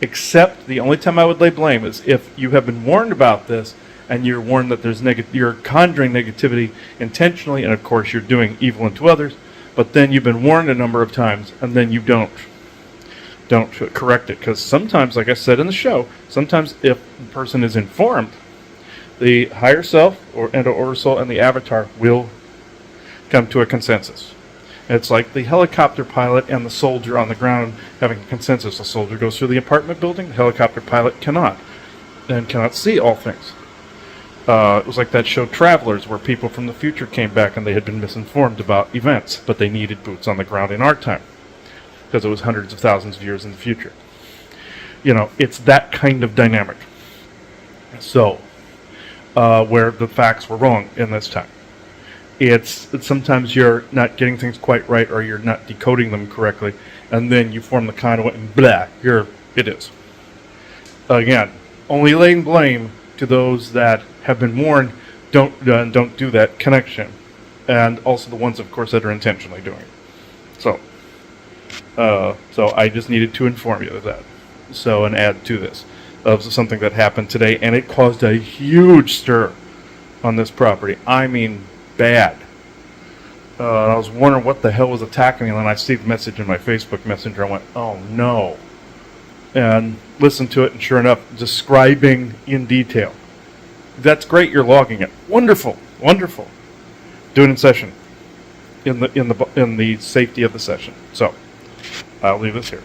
except the only time I would lay blame is if you have been warned about this and you're warned that you're conjuring negativity intentionally, and of course you're doing evil unto others, but then you've been warned a number of times and then you don't correct it. Because sometimes, like I said in the show, sometimes if the person is informed, the higher self or soul and the avatar will come to a consensus. It's like the helicopter pilot and the soldier on the ground having a consensus. The soldier goes through the apartment building, the helicopter pilot cannot see all things. It was like that show Travelers, where people from the future came back and they had been misinformed about events, but they needed boots on the ground in our time, because it was hundreds of thousands of years in the future. It's that kind of dynamic. So, where the facts were wrong in this time. It's sometimes you're not getting things quite right, or you're not decoding them correctly, and then you form the conduit and blah, it is. Again, only laying blame to those that have been warned. Don't do that connection, and also the ones, of course, that are intentionally doing it. So I just needed to inform you of that. So, and add to this of something that happened today, and it caused a huge stir on this property. I mean, bad. I was wondering what the hell was attacking me, and then I see the message in my Facebook Messenger. I went, oh no. And listened to it, and sure enough, describing in detail. That's great, you're logging it. Wonderful, wonderful. Do it in session. In the safety of the session. So, I'll leave this here.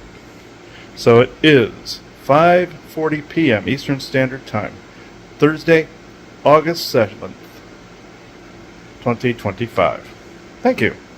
So it is 5:40 p.m. Eastern Standard Time, Thursday, August 7th, 2025. Thank you.